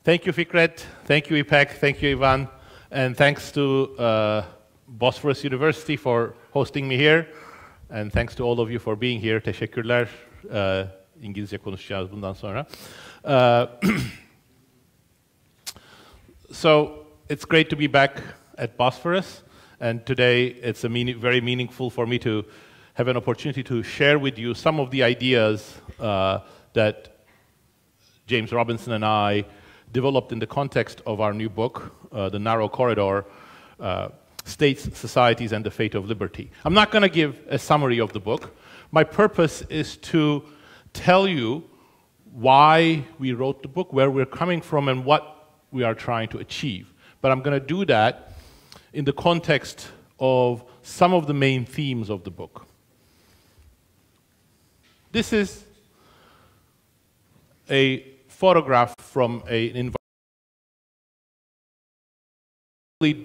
Thank you, Fikret. Thank you, İpek. Thank you, Ivan. And thanks to Bosphorus University for hosting me here. And thanks to all of you for being here. Teşekkürler. İngilizce konuşacağız bundan sonra. So it's great to be back at Bosphorus. And today it's very meaningful for me to have an opportunity to share with you some of the ideas that James Robinson and I developed in the context of our new book, The Narrow Corridor, States, Societies, and the Fate of Liberty. I'm not going to give a summary of the book. My purpose is to tell you why we wrote the book, where we're coming from, and what we are trying to achieve. But I'm going to do that in the context of some of the main themes of the book. This is a photograph from an environment.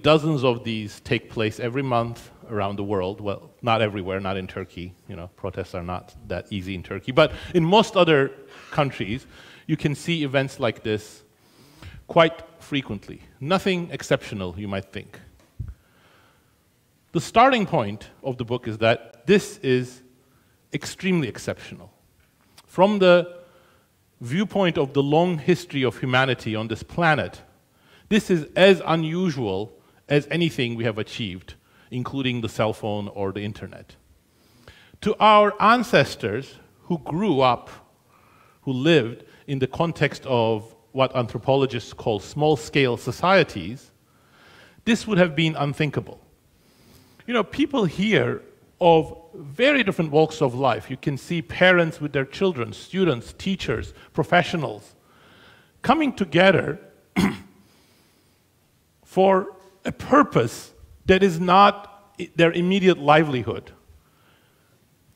Dozens of these take place every month around the world. Well, not everywhere, not in Turkey. You know, protests are not that easy in Turkey. But in most other countries, you can see events like this quite frequently. Nothing exceptional, you might think. The starting point of the book is that this is extremely exceptional. From the viewpoint of the long history of humanity on this planet, this is as unusual as anything we have achieved, including the cell phone or the internet. To our ancestors who grew up, who lived in the context of what anthropologists call small-scale societies, this would have been unthinkable. You know, people here of very different walks of life. You can see parents with their children, students, teachers, professionals, coming together for a purpose that is not their immediate livelihood.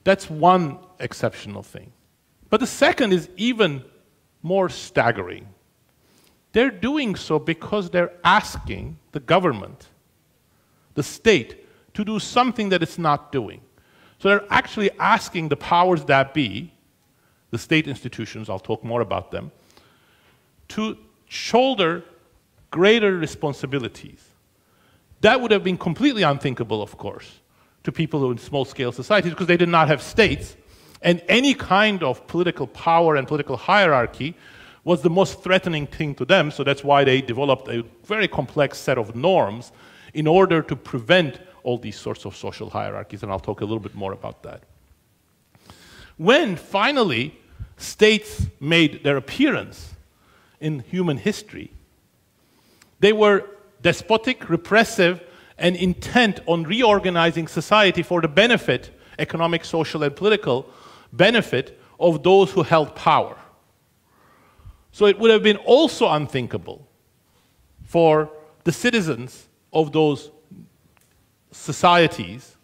That's one exceptional thing. But the second is even more staggering. They're doing so because they're asking the government, the state, to do something that it's not doing. So they're actually asking the powers that be, the state institutions, I'll talk more about them, to shoulder greater responsibilities. That would have been completely unthinkable, of course, to people who in small-scale societies, because they did not have states, and any kind of political power and political hierarchy was the most threatening thing to them, so that's why they developed a very complex set of norms in order to prevent all these sorts of social hierarchies, and I'll talk a little bit more about that. When finally states made their appearance in human history, they were despotic, repressive, and intent on reorganizing society for the benefit, economic, social, and political benefit of those who held power. So it would have been also unthinkable for the citizens of those societies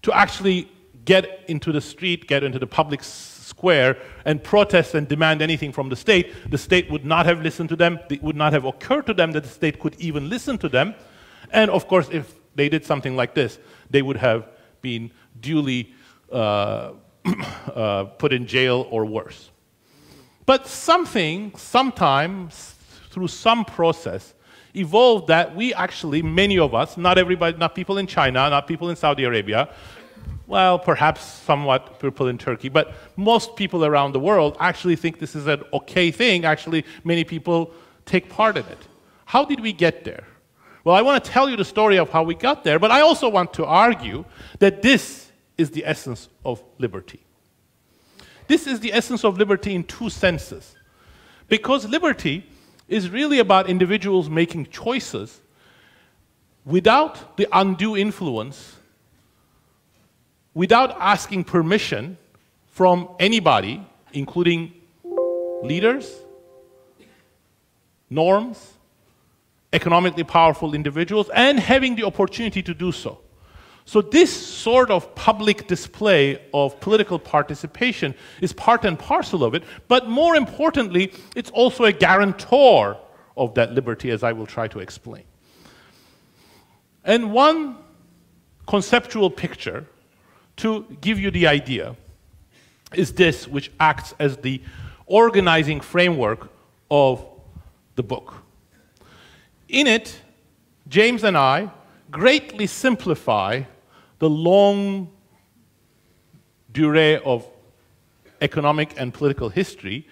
to actually get into the street, get into the public square, and protest and demand anything from the state. The state would not have listened to them. It would not have occurred to them that the state could even listen to them. And of course, if they did something like this, they would have been duly put in jail or worse. But sometimes, through some process, evolved that we actually, many of us, not everybody, not people in China, not people in Saudi Arabia, well, perhaps somewhat people in Turkey, but most people around the world actually think this is an okay thing. Actually, many people take part in it. How did we get there? Well, I want to tell you the story of how we got there, but I also want to argue that this is the essence of liberty. This is the essence of liberty in two senses. Because liberty is really about individuals making choices without the undue influence, without asking permission from anybody, including leaders, norms, economically powerful individuals, and having the opportunity to do so. So this sort of public display of political participation is part and parcel of it, but more importantly, it's also a guarantor of that liberty, as I will try to explain. And one conceptual picture to give you the idea is this, which acts as the organizing framework of the book. In it, James and I greatly simplify the long durée of economic and political history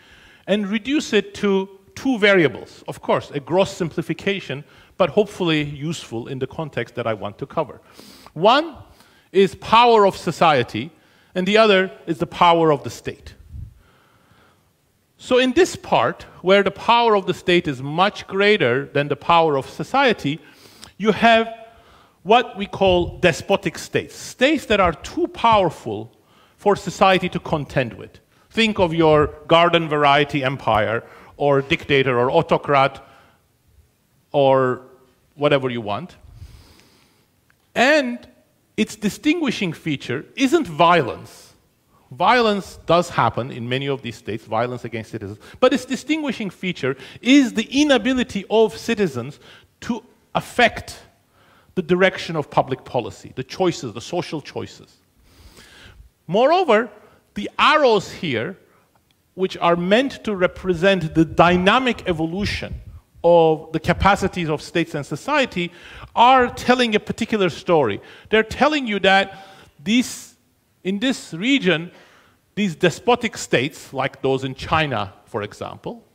and reduce it to two variables. Of course, a gross simplification, but hopefully useful in the context that I want to cover. One is power of society, and the other is the power of the state. So in this part, where the power of the state is much greater than the power of society, you have what we call despotic states, states that are too powerful for society to contend with. Think of your garden variety empire, or dictator, or autocrat, or whatever you want. And its distinguishing feature isn't violence. Violence does happen in many of these states, violence against citizens, but its distinguishing feature is the inability of citizens to affect the direction of public policy, the choices, the social choices. Moreover, the arrows here, which are meant to represent the dynamic evolution of the capacities of states and society, are telling a particular story. They're telling you that in this region, these despotic states, like those in China, for example,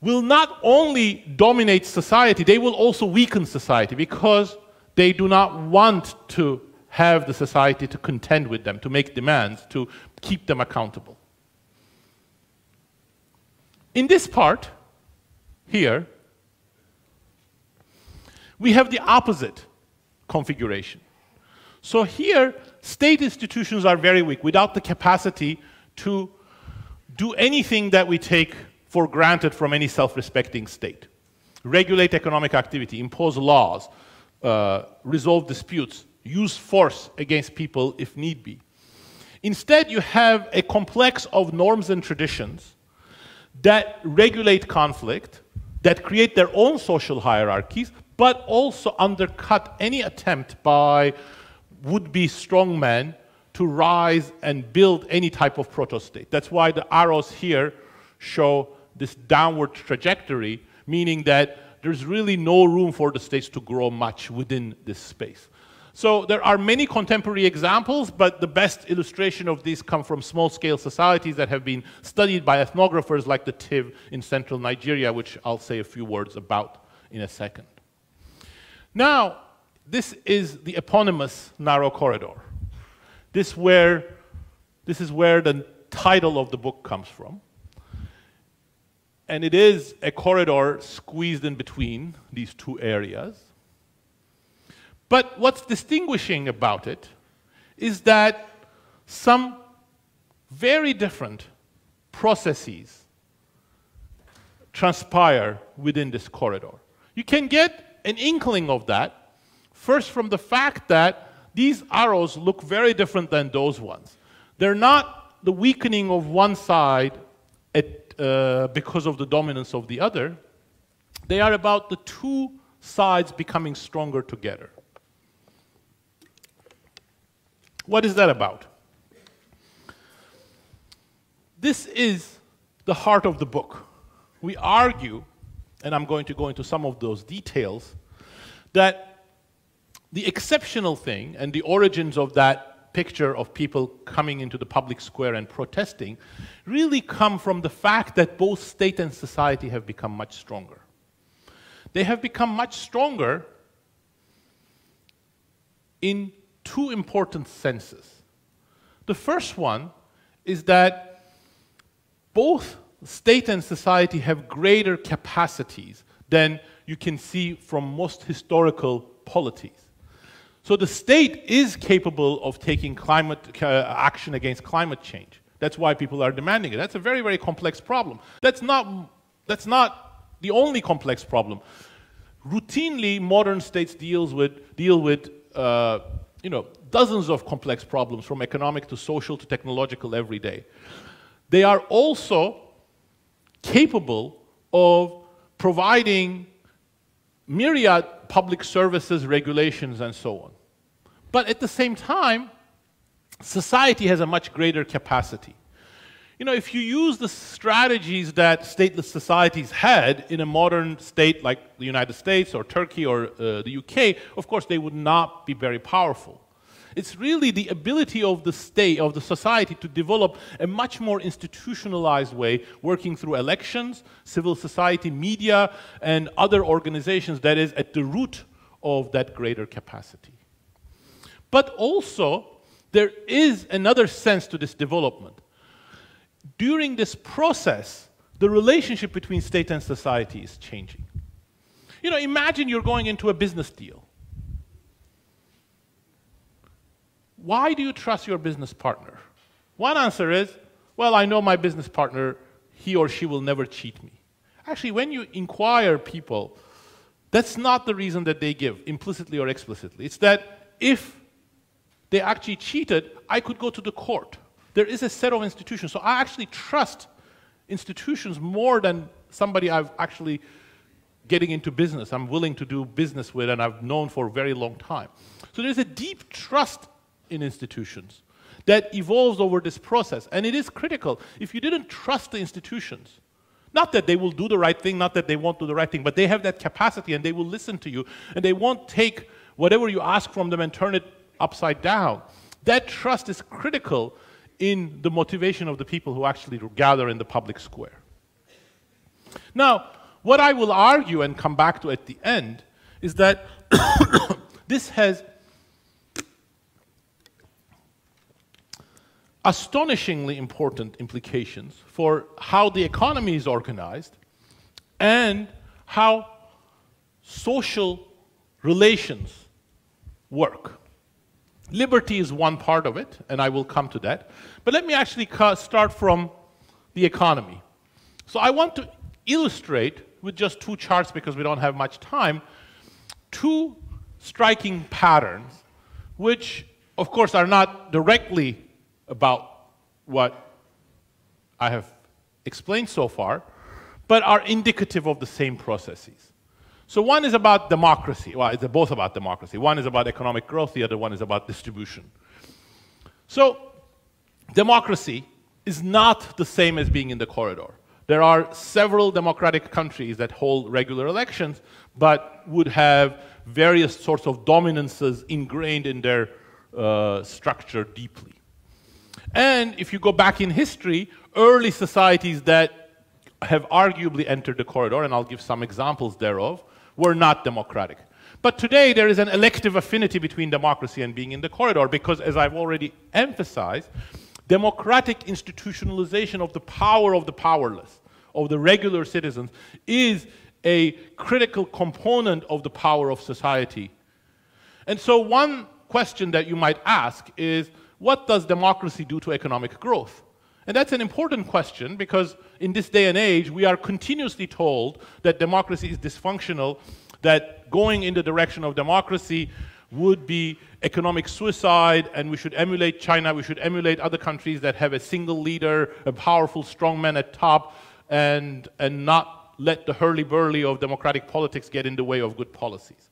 will not only dominate society, they will also weaken society because they do not want to have the society to contend with them, to make demands, to keep them accountable. In this part, here, we have the opposite configuration. So here, state institutions are very weak, without the capacity to do anything that we take for granted from any self-respecting state. Regulate economic activity, impose laws, resolve disputes, use force against people if need be. Instead, you have a complex of norms and traditions that regulate conflict, that create their own social hierarchies, but also undercut any attempt by would-be strongmen to rise and build any type of proto-state. That's why the arrows here show this downward trajectory, meaning that there's really no room for the states to grow much within this space. So there are many contemporary examples, but the best illustration of these come from small-scale societies that have been studied by ethnographers like the Tiv in central Nigeria, which I'll say a few words about in a second. Now, this is the eponymous narrow corridor. This is where the title of the book comes from. And it is a corridor squeezed in between these two areas. But what's distinguishing about it is that some very different processes transpire within this corridor. You can get an inkling of that first from the fact that these arrows look very different than those ones. They're not the weakening of one side because of the dominance of the other. They are about the two sides becoming stronger together. What is that about? This is the heart of the book. We argue, and I'm going to go into some of those details, that the exceptional thing and the origins of that picture of people coming into the public square and protesting really come from the fact that both state and society have become much stronger. They have become much stronger in two important senses. The first one is that both state and society have greater capacities than you can see from most historical polities. So the state is capable of taking climate action against climate change. That's why people are demanding it. That's a very, very complex problem. That's not the only complex problem. Routinely, modern states deal with dozens of complex problems, from economic to social to technological, every day. They are also capable of providing myriad public services, regulations, and so on. But at the same time, society has a much greater capacity. You know, if you use the strategies that stateless societies had in a modern state like the United States or Turkey or the UK, of course they would not be very powerful. It's really the ability of the state, of the society, to develop a much more institutionalized way, working through elections, civil society, media, and other organizations that is at the root of that greater capacity. But also, there is another sense to this development. During this process, the relationship between state and society is changing. You know, imagine you're going into a business deal. Why do you trust your business partner? One answer is, well, I know my business partner, he or she will never cheat me. Actually, when you inquire people, that's not the reason that they give, implicitly or explicitly. It's that if they actually cheated, I could go to the court. There is a set of institutions. So I actually trust institutions more than somebody I've actually getting into business, I'm willing to do business with and I've known for a very long time. So there's a deep trust in institutions that evolves over this process. And it is critical. If you didn't trust the institutions, not that they will do the right thing, not that they won't do the right thing, but they have that capacity and they will listen to you and they won't take whatever you ask from them and turn it upside down. That trust is critical in the motivation of the people who actually gather in the public square. Now, what I will argue and come back to at the end is that this has astonishingly important implications for how the economy is organized and how social relations work. Liberty is one part of it, and I will come to that. But let me actually start from the economy. So I want to illustrate with just two charts, because we don't have much time, two striking patterns, which, of course, are not directly about what I have explained so far, but are indicative of the same processes. So one is about democracy. Well, they're both about democracy. One is about economic growth, the other one is about distribution. So democracy is not the same as being in the corridor. There are several democratic countries that hold regular elections, but would have various sorts of dominances ingrained in their structure deeply. And if you go back in history, early societies that have arguably entered the corridor, and I'll give some examples thereof, were not democratic. But today there is an elective affinity between democracy and being in the corridor because, as I've already emphasized, democratic institutionalization of the power of the powerless, of the regular citizens, is a critical component of the power of society. And so one question that you might ask is, what does democracy do to economic growth? And that's an important question because in this day and age, we are continuously told that democracy is dysfunctional, that going in the direction of democracy would be economic suicide, and we should emulate China, we should emulate other countries that have a single leader, a powerful strongman at top, and not let the hurly-burly of democratic politics get in the way of good policies.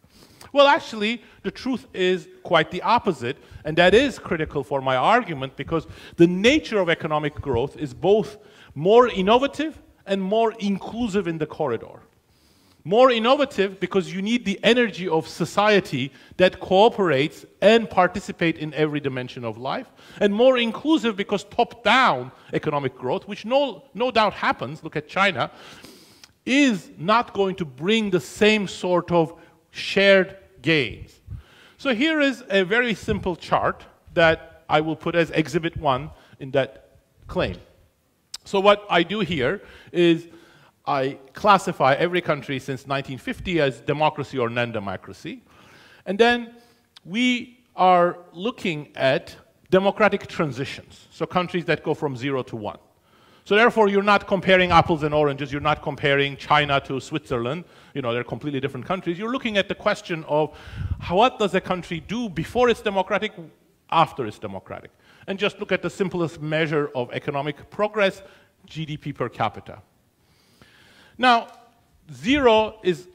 Well, actually, the truth is quite the opposite, and that is critical for my argument because the nature of economic growth is both more innovative and more inclusive in the corridor. More innovative because you need the energy of society that cooperates and participates in every dimension of life, and more inclusive because top-down economic growth, which no doubt happens, look at China, is not going to bring the same sort of shared gains. So here is a very simple chart that I will put as Exhibit 1 in that claim. So what I do here is I classify every country since 1950 as democracy or non-democracy, and then we are looking at democratic transitions, so countries that go from 0 to 1. So therefore, you're not comparing apples and oranges, you're not comparing China to Switzerland, you know, they're completely different countries. You're looking at the question of what does a country do before it's democratic, after it's democratic. And just look at the simplest measure of economic progress, GDP per capita. Now, 0 is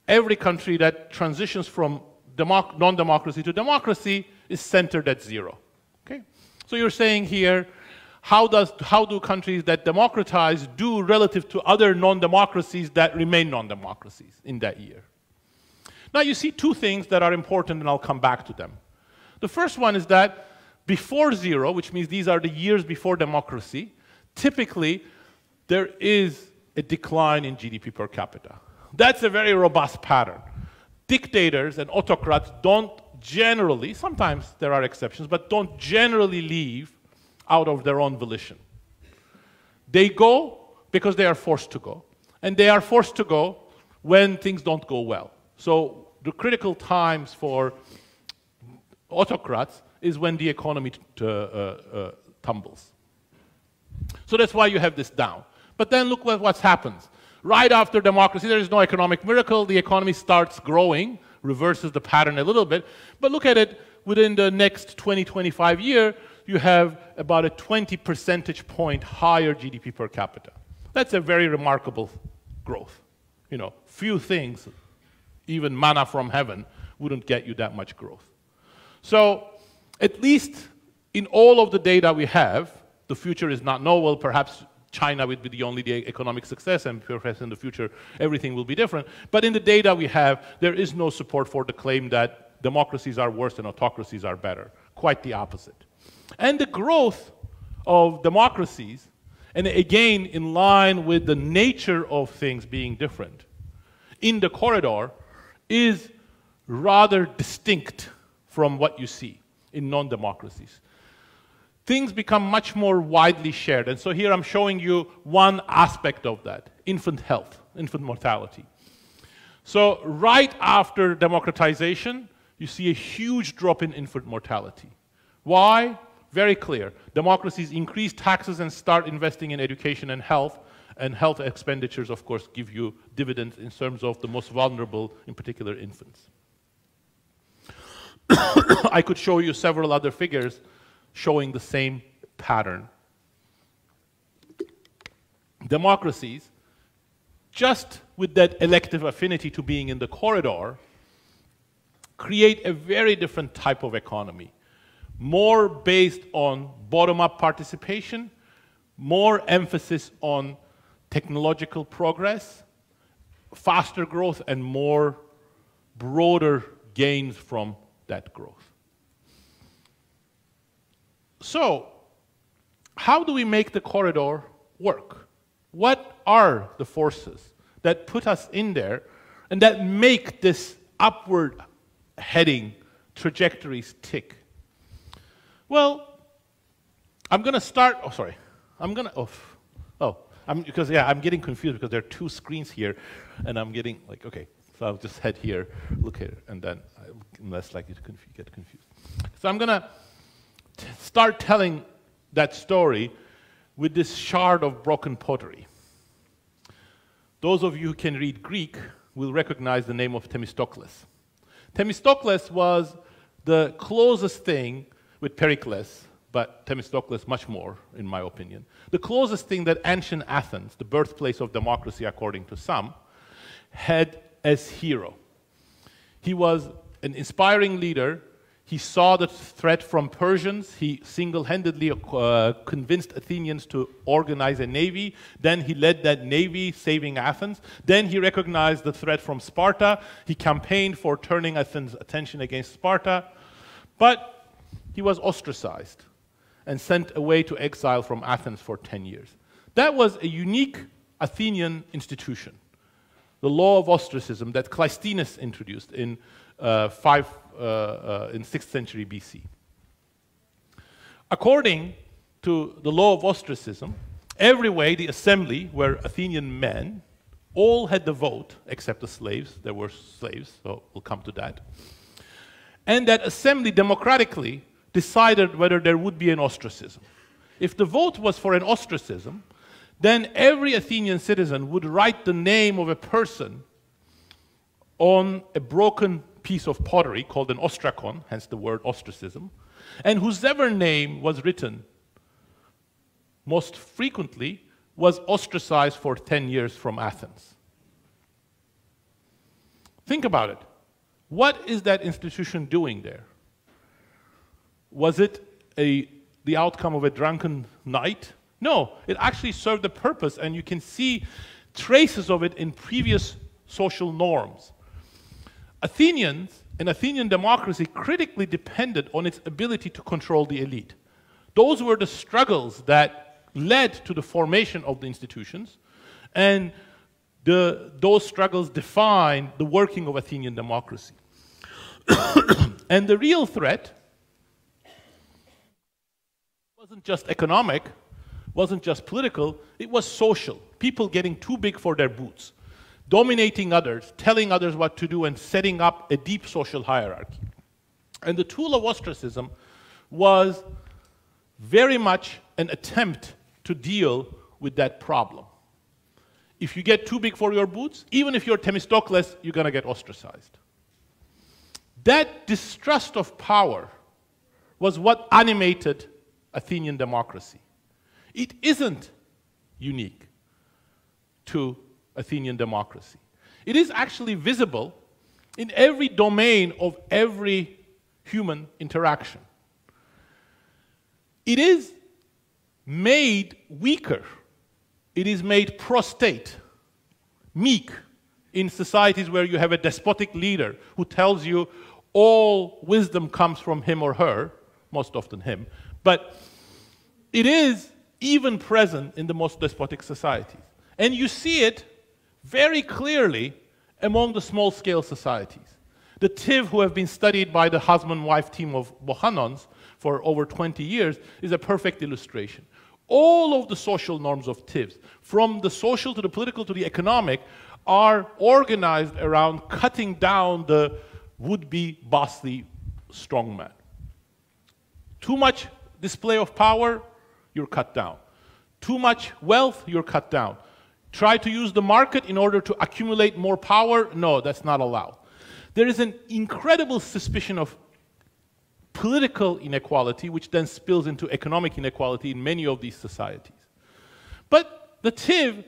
every country that transitions from non-democracy to democracy is centered at 0. Okay? So you're saying here, how do countries that democratize do relative to other non-democracies that remain non-democracies in that year? Now you see two things that are important, and I'll come back to them. The first one is that before zero, which means these are the years before democracy, typically there is a decline in GDP per capita. That's a very robust pattern. Dictators and autocrats don't generally, sometimes there are exceptions, but don't generally leave out of their own volition. They go because they are forced to go. And they are forced to go when things don't go well. So the critical times for autocrats is when the economy tumbles. So that's why you have this down. But then look at what happens. Right after democracy, there is no economic miracle. The economy starts growing, reverses the pattern a little bit. But look at it, within the next 20, 25 years, you have about a 20 percentage point higher GDP per capita. That's a very remarkable growth. You know, few things, even manna from heaven, wouldn't get you that much growth. So, at least in all of the data we have, the future is not known. Perhaps China will be the only economic success, and perhaps in the future everything will be different. But in the data we have, there is no support for the claim that democracies are worse and autocracies are better. Quite the opposite. And the growth of democracies, and again in line with the nature of things being different, in the corridor is rather distinct from what you see in non-democracies. Things become much more widely shared. And so here I'm showing you one aspect of that, infant health, infant mortality. So right after democratization, you see a huge drop in infant mortality. Why? Very clear. Democracies increase taxes and start investing in education and health expenditures, of course, give you dividends in terms of the most vulnerable, in particular infants. I could show you several other figures showing the same pattern. Democracies, just with that elective affinity to being in the corridor, create a very different type of economy, more based on bottom-up participation, more emphasis on technological progress, faster growth, and more broader gains from that growth. So, how do we make the corridor work? What are the forces that put us in there and that make this upward heading trajectories tick? Well, I'm going to start, because I'm getting confused because there are two screens here, and I'm getting like, okay, so I'll just head here, look here, and then I'm less likely to get confused. So I'm going to start telling that story with this shard of broken pottery. Those of you who can read Greek will recognize the name of Themistocles. Themistocles was the closest thing with Pericles, but Themistocles much more, in my opinion, the closest thing that ancient Athens, the birthplace of democracy according to some, had as hero. He was an inspiring leader. He saw the threat from Persians. He single-handedly convinced Athenians to organize a navy. Then he led that navy, saving Athens. Then he recognized the threat from Sparta. He campaigned for turning Athens' attention against Sparta. But he was ostracized and sent away to exile from Athens for 10 years. That was a unique Athenian institution, the law of ostracism that Cleisthenes introduced in 6th century BC. According to the law of ostracism, every way the assembly were Athenian men, all had the vote, except the slaves. There were slaves, so we'll come to that. And that assembly democratically decided whether there would be an ostracism. If the vote was for an ostracism, then every Athenian citizen would write the name of a person on a broken piece of pottery called an ostrakon, hence the word ostracism, and whosever name was written most frequently was ostracized for 10 years from Athens. Think about it. What is that institution doing there? Was it a the outcome of a drunken night. No, it actually served a purpose, and you can see traces of it in previous social norms. Athenians and Athenian democracy critically depended on its ability to control the elite. Those were the struggles that led to the formation of the institutions, and those struggles defined the working of Athenian democracy. And the real threat wasn't just economic, wasn't just political, it was social. People getting too big for their boots, dominating others, telling others what to do, and setting up a deep social hierarchy. And the tool of ostracism was very much an attempt to deal with that problem. If you get too big for your boots, even if you're Themistocles, you're going to get ostracized. That distrust of power was what animated Athenian democracy. It isn't unique to Athenian democracy. It is actually visible in every domain of every human interaction. It is made weaker. It is made prostate, meek, in societies where you have a despotic leader who tells you all wisdom comes from him or her, most often him, but it is even present in the most despotic societies. And you see it very clearly among the small-scale societies. The Tiv, who have been studied by the husband-wife team of Bohanons for over 20 years, is a perfect illustration. All of the social norms of Tivs, from the social to the political to the economic, are organized around cutting down the would-be bossy strongman. Too much display of power, you're cut down. Too much wealth, you're cut down. Try to use the market in order to accumulate more power, no, that's not allowed. There is an incredible suspicion of political inequality, which then spills into economic inequality in many of these societies. But the Tiv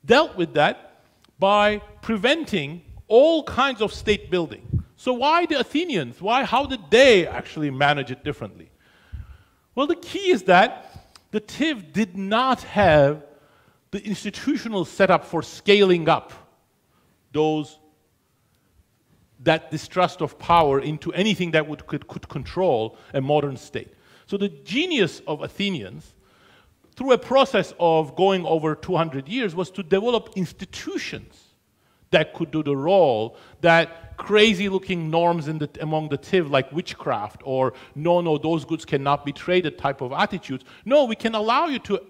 dealt with that by preventing all kinds of state building. So why the Athenians? How did they actually manage it differently? Well, the key is that the Tiv did not have the institutional setup for scaling up that distrust of power into anything that could control a modern state. So the genius of Athenians, through a process of going over 200 years, was to develop institutions that could do the role that crazy-looking norms among the Tiv, like witchcraft, or no, those goods cannot be traded type of attitudes. No, we can allow you to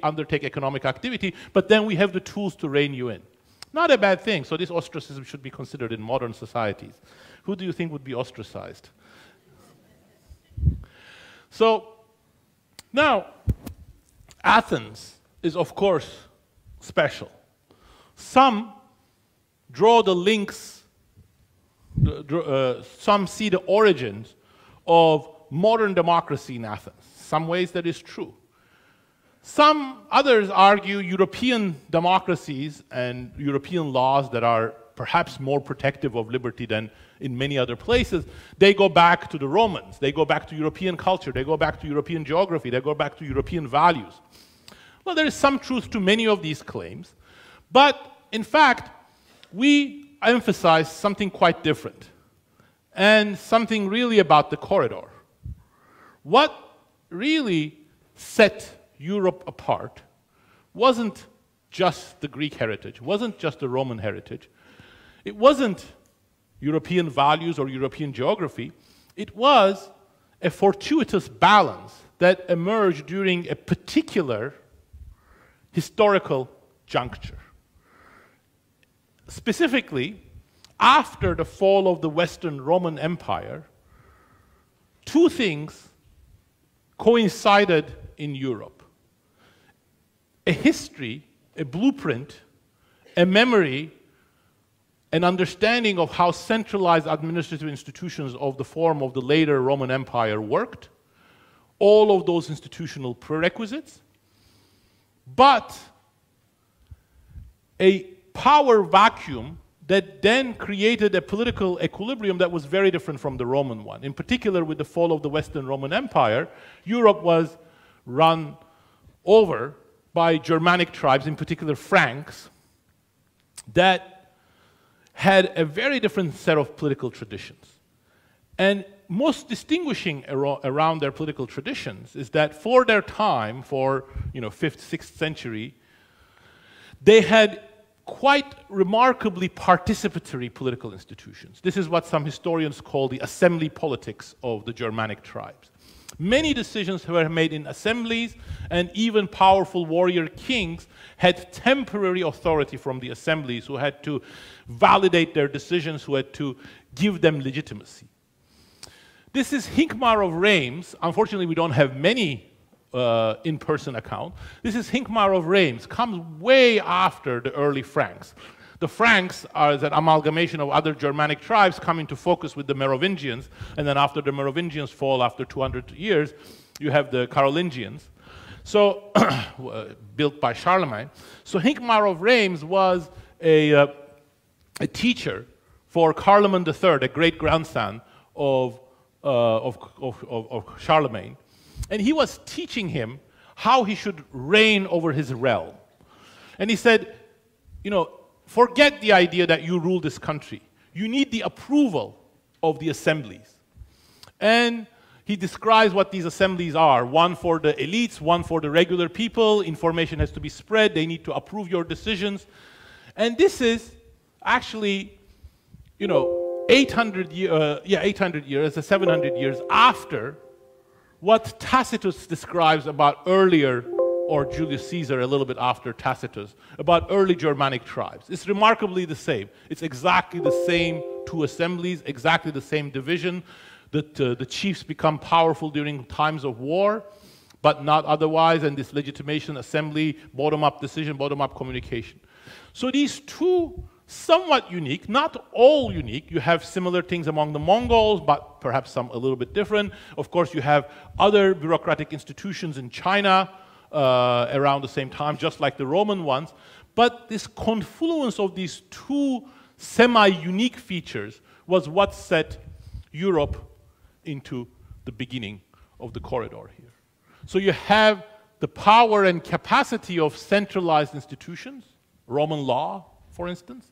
undertake economic activity, but then we have the tools to rein you in. Not a bad thing. So this ostracism should be considered in modern societies. Who do you think would be ostracized? So now, Athens is, of course, special. Some draw the links, some see the origins of modern democracy in Athens. Some ways that is true. Some others argue European democracies and European laws that are perhaps more protective of liberty than in many other places, they go back to the Romans, they go back to European culture, they go back to European geography, they go back to European values. Well, there is some truth to many of these claims, but in fact, we emphasize something quite different, and something really about the corridor. What really set Europe apart wasn't just the Greek heritage, wasn't just the Roman heritage, it wasn't European values or European geography, it was a fortuitous balance that emerged during a particular historical juncture. Specifically, after the fall of the Western Roman Empire, two things coincided in Europe. A history, a blueprint, a memory, an understanding of how centralized administrative institutions of the form of the later Roman Empire worked, all of those institutional prerequisites, but a power vacuum that then created a political equilibrium that was very different from the Roman one. In particular, with the fall of the Western Roman Empire, Europe was run over by Germanic tribes, in particular Franks, that had a very different set of political traditions. And most distinguishing around their political traditions is that for their time, for 5th, 6th century, they had quite remarkably participatory political institutions. This is what some historians call the assembly politics of the Germanic tribes. Many decisions were made in assemblies, and even powerful warrior kings had temporary authority from the assemblies who had to validate their decisions, who had to give them legitimacy. This is Hincmar of Reims. Unfortunately, we don't have many in-person accounts. This is Hincmar of Reims, comes way after the early Franks. The Franks are an amalgamation of other Germanic tribes coming to focus with the Merovingians, and then after the Merovingians fall after 200 years, you have the Carolingians, so built by Charlemagne. So Hincmar of Reims was a teacher for Carloman III, a great-grandson of Charlemagne, and he was teaching him how he should reign over his realm. And he said, forget the idea that you rule this country. You need the approval of the assemblies. And he describes what these assemblies are. One for the elites, one for the regular people. Information has to be spread. They need to approve your decisions. And this is actually, 800 years, 700 years after what Tacitus describes about earlier, or Julius Caesar a little bit after Tacitus, about early Germanic tribes. It's remarkably the same. It's exactly the same two assemblies, exactly the same division, that the chiefs become powerful during times of war, but not otherwise, and this legitimation assembly, bottom-up decision, bottom-up communication. So these two, somewhat unique, not all unique. You have similar things among the Mongols, but perhaps some a little bit different. Of course, you have other bureaucratic institutions in China, around the same time, just like the Roman ones. But this confluence of these two semi-unique features was what set Europe into the beginning of the corridor here. So you have the power and capacity of centralized institutions, Roman law, for instance,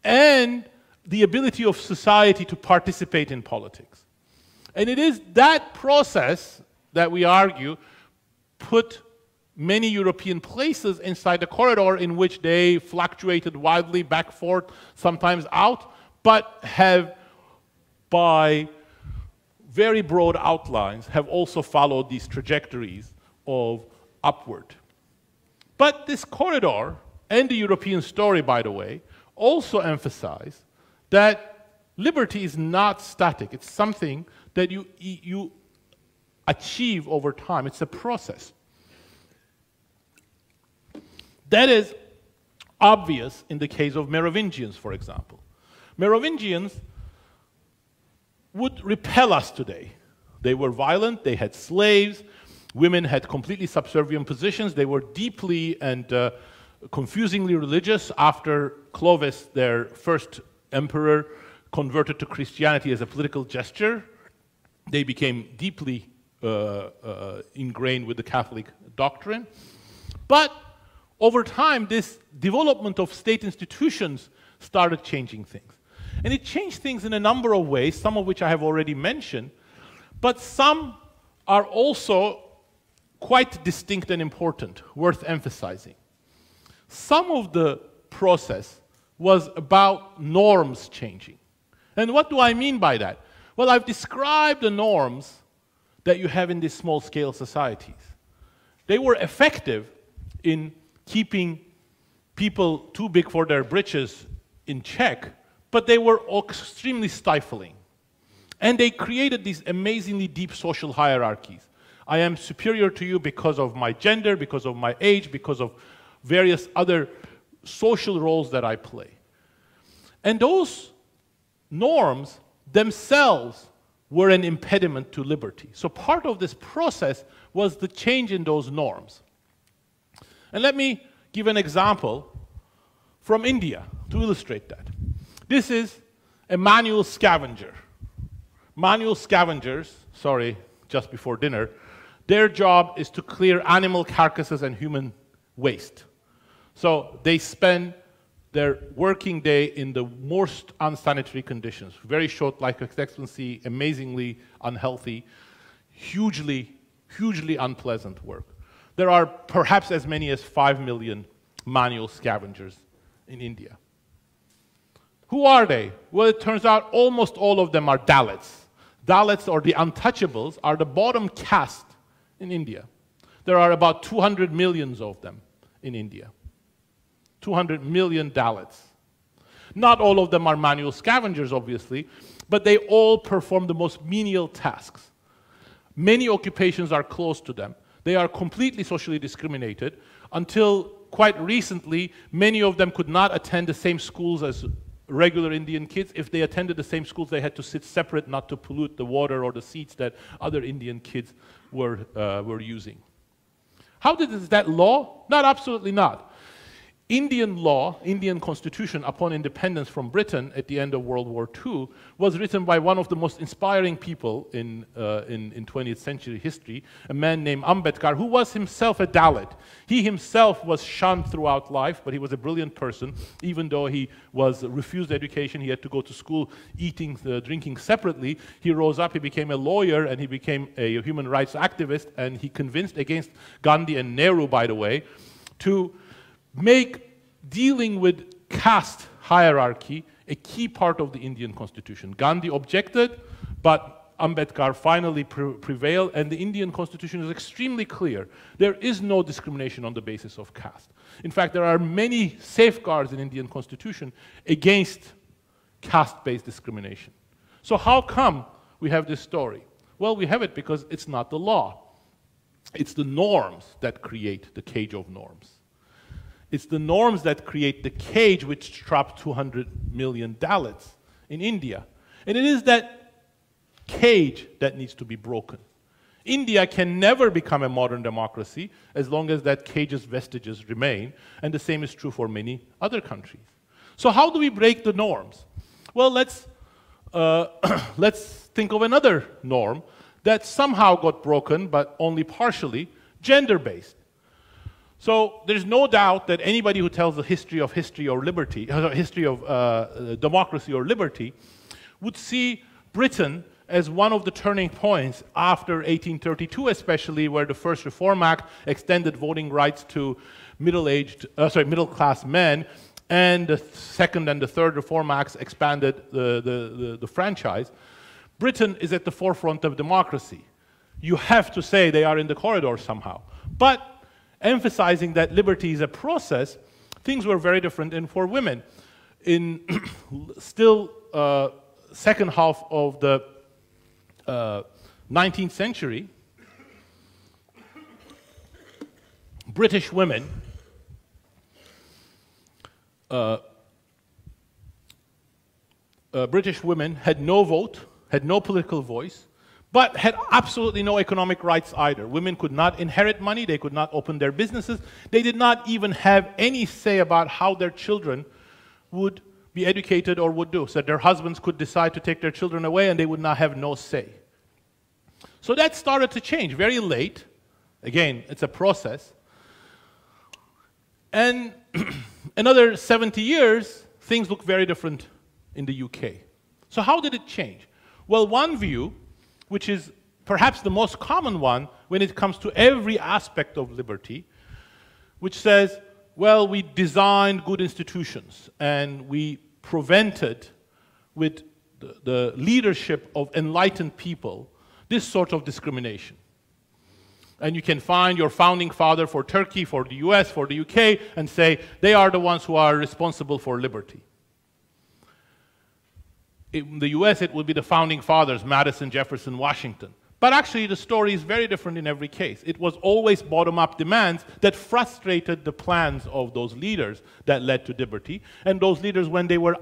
and the ability of society to participate in politics. And it is that process that we argue put many European places inside the corridor in which they fluctuated wildly back, forth, sometimes out, but have, by very broad outlines, have also followed these trajectories of upward. But this corridor, and the European story, by the way, also emphasize that liberty is not static. It's something that you achieve over time. It's a process. That is obvious in the case of Merovingians, for example. Merovingians would repel us today. They were violent, they had slaves, women had completely subservient positions, they were deeply and confusingly religious. After Clovis, their first emperor, converted to Christianity as a political gesture, they became deeply ingrained with the Catholic doctrine. But over time, this development of state institutions started changing things. And it changed things in a number of ways, some of which I have already mentioned, but some are also quite distinct and important, worth emphasizing. Some of the process was about norms changing. And what do I mean by that? Well, I've described the norms that you have in these small-scale societies. They were effective in keeping people too big for their britches in check, but they were extremely stifling. And they created these amazingly deep social hierarchies. I am superior to you because of my gender, because of my age, because of various other social roles that I play. And those norms themselves were an impediment to liberty. So part of this process was the change in those norms. And let me give an example from India to illustrate that. This is a manual scavenger. Manual scavengers, sorry, just before dinner, Their job is to clear animal carcasses and human waste. So they spend their working day in the most unsanitary conditions. Very short life expectancy, amazingly unhealthy, hugely unpleasant work. There are perhaps as many as 5 million manual scavengers in India. Who are they? Well, it turns out almost all of them are Dalits. Dalits, or the untouchables, are the bottom caste in India. There are about 200 million of them in India. 200 million Dalits. Not all of them are manual scavengers, obviously, but they all perform the most menial tasks. Many occupations are close to them. They are completely socially discriminated. Until quite recently, many of them could not attend the same schools as regular Indian kids. If they attended the same schools, they had to sit separate not to pollute the water or the seats that other Indian kids were using. How is that law? Not absolutely not. Indian law, Indian constitution upon independence from Britain at the end of World War II was written by one of the most inspiring people in 20th century history, a man named Ambedkar, who was himself a Dalit. He himself was shunned throughout life, but he was a brilliant person. Even though he was refused education, he had to go to school eating, drinking separately. He rose up, he became a lawyer, and he became a human rights activist, and he convinced, against Gandhi and Nehru, by the way, to make dealing with caste hierarchy a key part of the Indian constitution. Gandhi objected, but Ambedkar finally prevailed, and the Indian constitution is extremely clear. There is no discrimination on the basis of caste. In fact, there are many safeguards in Indian constitution against caste-based discrimination. So how come we have this story? Well, we have it because it's not the law. It's the norms that create the cage of norms. It's the norms that create the cage which trapped 200 million Dalits in India. And it is that cage that needs to be broken. India can never become a modern democracy as long as that cage's vestiges remain, and the same is true for many other countries. So how do we break the norms? Well, let's think of another norm that somehow got broken, but only partially, gender-based. So there's no doubt that anybody who tells the history of democracy or liberty would see Britain as one of the turning points after 1832, especially, where the first Reform Act extended voting rights to middle-class men, and the second and the third Reform Acts expanded the franchise. Britain is at the forefront of democracy. You have to say they are in the corridor somehow. But emphasizing that liberty is a process, things were very different. And for women, in still second half of the 19th century, British women had no vote, had no political voice, but had absolutely no economic rights either. Women could not inherit money, they could not open their businesses, they did not even have any say about how their children would be educated or would do. So their husbands could decide to take their children away and they would not have no say. So that started to change very late. Again, it's a process. And another 70 years, things look very different in the UK. So how did it change? Well, one view, which is perhaps the most common one when it comes to every aspect of liberty, which says, well, we designed good institutions and we prevented, with the leadership of enlightened people, this sort of discrimination. And you can find your founding father for Turkey, for the US, for the UK, and say they are the ones who are responsible for liberty. In the US, it would be the founding fathers, Madison, Jefferson, Washington. But actually, the story is very different in every case. It was always bottom-up demands that frustrated the plans of those leaders that led to liberty. And those leaders, when they were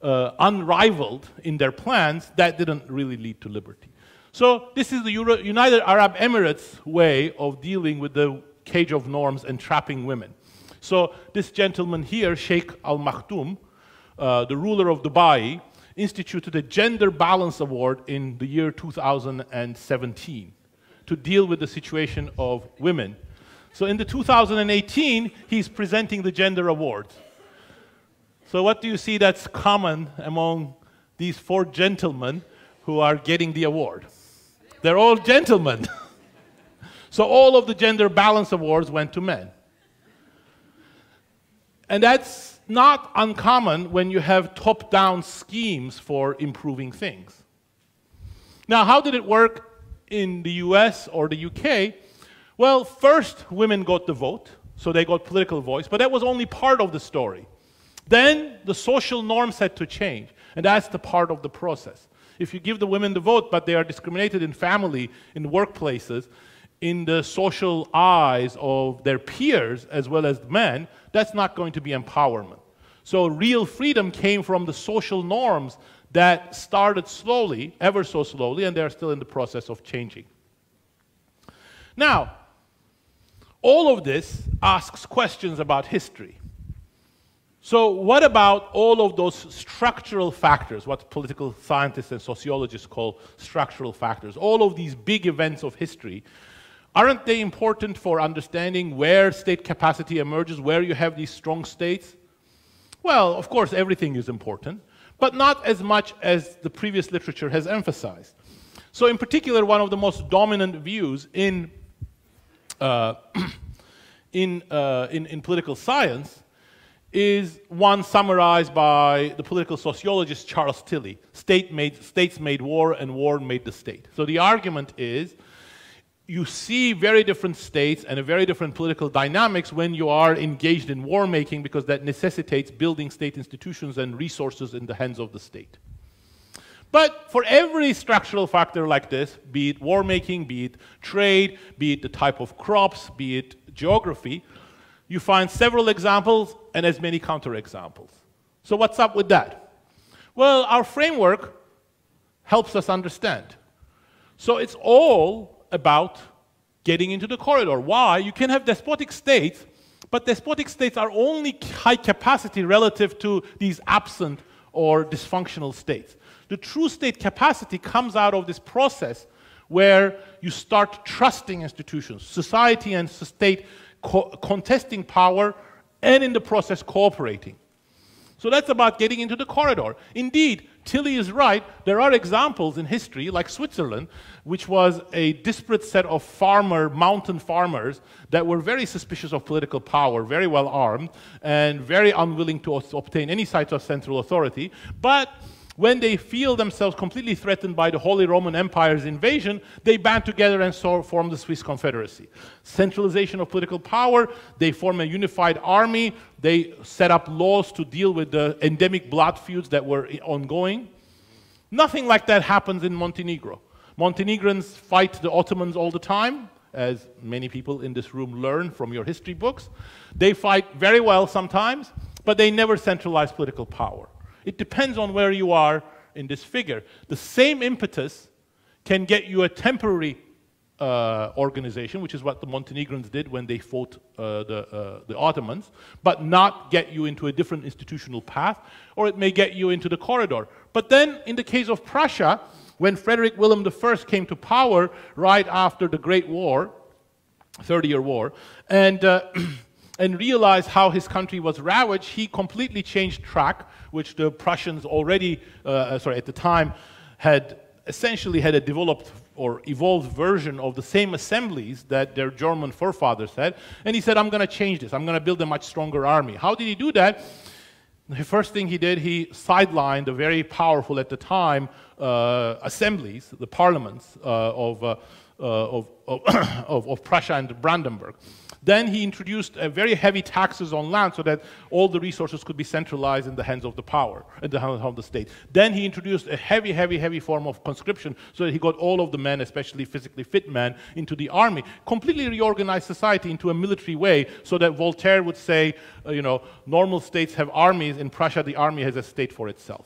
unrivaled in their plans, that didn't really lead to liberty. So this is the United Arab Emirates way of dealing with the cage of norms and trapping women. So this gentleman here, Sheikh Al Maktoum, the ruler of Dubai, instituted a Gender Balance Award in the year 2017 to deal with the situation of women. So in the 2018, he's presenting the gender awards. So what do you see that's common among these 4 gentlemen who are getting the award? They're all gentlemen. So all of the gender balance awards went to men. And that's not uncommon when you have top-down schemes for improving things. Now, how did it work in the US or the UK? Well, first, women got the vote, so they got political voice, but that was only part of the story. Then the social norms had to change, and that's the part of the process. If you give the women the vote, but they are discriminated in family, in workplaces, in the social eyes of their peers as well as men, that's not going to be empowerment. So real freedom came from the social norms that started slowly, ever so slowly, and they're still in the process of changing. Now, all of this asks questions about history. So what about all of those structural factors, what political scientists and sociologists call structural factors, all of these big events of history? Aren't they important for understanding where state capacity emerges, where you have these strong states? Well, of course, everything is important, but not as much as the previous literature has emphasized. So in particular, one of the most dominant views in political science is one summarized by the political sociologist Charles Tilly. States made war, and war made the state. So the argument is, you see very different states and a very different political dynamics when you are engaged in war making, because that necessitates building state institutions and resources in the hands of the state. But for every structural factor like this, be it war making, be it trade, be it the type of crops, be it geography, you find several examples and as many counterexamples. So what's up with that? Well, our framework helps us understand. So it's all about getting into the corridor. Why? You can have despotic states, but despotic states are only high capacity relative to these absent or dysfunctional states. The true state capacity comes out of this process where you start trusting institutions, society and state contesting power, and in the process cooperating. So that's about getting into the corridor. Indeed, Tilly is right. There are examples in history, like Switzerland, which was a disparate set of mountain farmers that were very suspicious of political power, very well armed, and very unwilling to obtain any sort of central authority. But when they feel themselves completely threatened by the Holy Roman Empire's invasion, they band together and form the Swiss Confederacy. Centralization of political power, they form a unified army, they set up laws to deal with the endemic blood feuds that were ongoing. Nothing like that happens in Montenegro. Montenegrins fight the Ottomans all the time, as many people in this room learn from your history books. They fight very well sometimes, but they never centralize political power. It depends on where you are in this figure. The same impetus can get you a temporary organization, which is what the Montenegrins did when they fought the Ottomans, but not get you into a different institutional path, or it may get you into the corridor. But then, in the case of Prussia, when Frederick William I came to power right after the Great War, 30-year War, and realized how his country was ravaged, he completely changed track, which the Prussians already, at the time, essentially had a developed or evolved version of the same assemblies that their German forefathers had. And he said, I'm going to change this. I'm going to build a much stronger army. How did he do that? The first thing he did, he sidelined the very powerful at the time assemblies, the parliaments of Prussia and Brandenburg. Then he introduced very heavy taxes on land so that all the resources could be centralized in the hands of the power, in the hands of the state. Then he introduced a heavy form of conscription so that he got all of the men, especially physically fit men, into the army. Completely reorganized society into a military way so that Voltaire would say, normal states have armies. In Prussia, the army has a state for itself.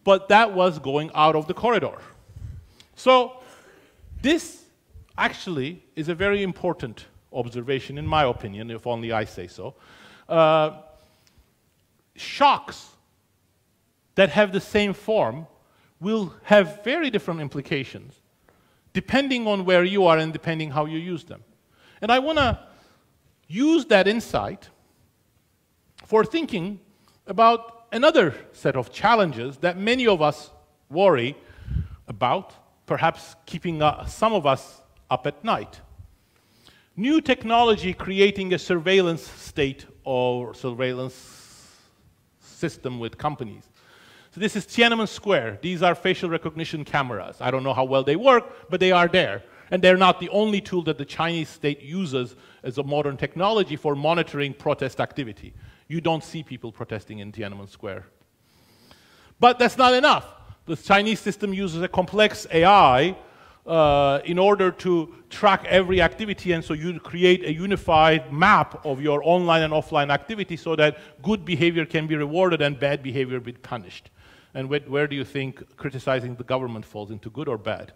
But that was going out of the corridor. So this actually is a very important observation, in my opinion, if only I say so. Shocks that have the same form will have very different implications depending on where you are and depending how you use them. And I want to use that insight for thinking about another set of challenges that many of us worry about, perhaps keeping some of us up at night. New technology creating a surveillance state or surveillance system with companies. So this is Tiananmen Square. These are facial recognition cameras. I don't know how well they work, but they are there. And they're not the only tool that the Chinese state uses as a modern technology for monitoring protest activity. You don't see people protesting in Tiananmen Square. But that's not enough. The Chinese system uses a complex AI in order to track every activity, and so you create a unified map of your online and offline activity so that good behavior can be rewarded and bad behavior be punished. And where do you think criticizing the government falls into, good or bad?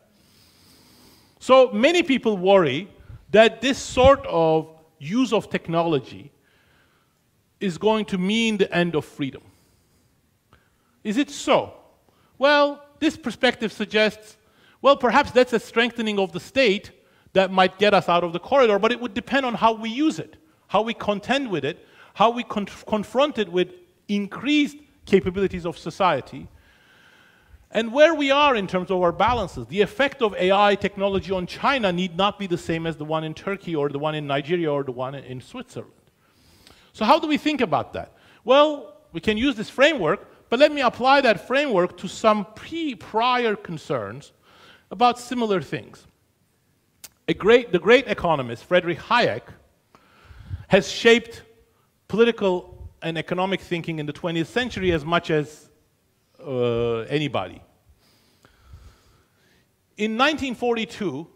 So many people worry that this sort of use of technology is going to mean the end of freedom. Is it so? Well, this perspective suggests, well, perhaps that's a strengthening of the state that might get us out of the corridor, but it would depend on how we use it, how we contend with it, how we confront it with increased capabilities of society, and where we are in terms of our balances. The effect of AI technology on China need not be the same as the one in Turkey or the one in Nigeria or the one in Switzerland. So how do we think about that? Well, we can use this framework, but let me apply that framework to some prior concerns about similar things. The great economist, Frederick Hayek, has shaped political and economic thinking in the 20th century as much as anybody. In 1942,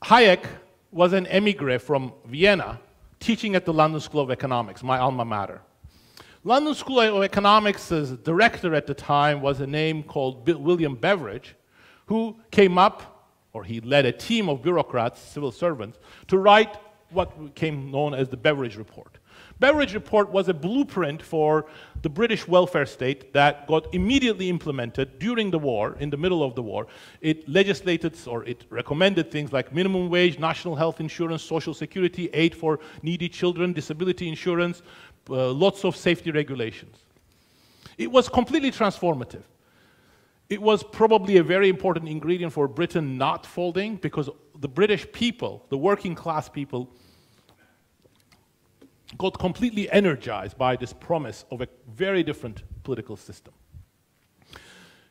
Hayek was an emigre from Vienna teaching at the London School of Economics, my alma mater. London School of Economics' director at the time was a name called William Beveridge, who came up, or he led a team of bureaucrats, civil servants, to write what became known as the Beveridge Report. Beveridge Report was a blueprint for the British welfare state that got immediately implemented during the war, in the middle of the war. It legislated, or it recommended things like minimum wage, national health insurance, social security, aid for needy children, disability insurance, lots of safety regulations. It was completely transformative. It was probably a very important ingredient for Britain not folding, because the British people, the working class people, got completely energized by this promise of a very different political system.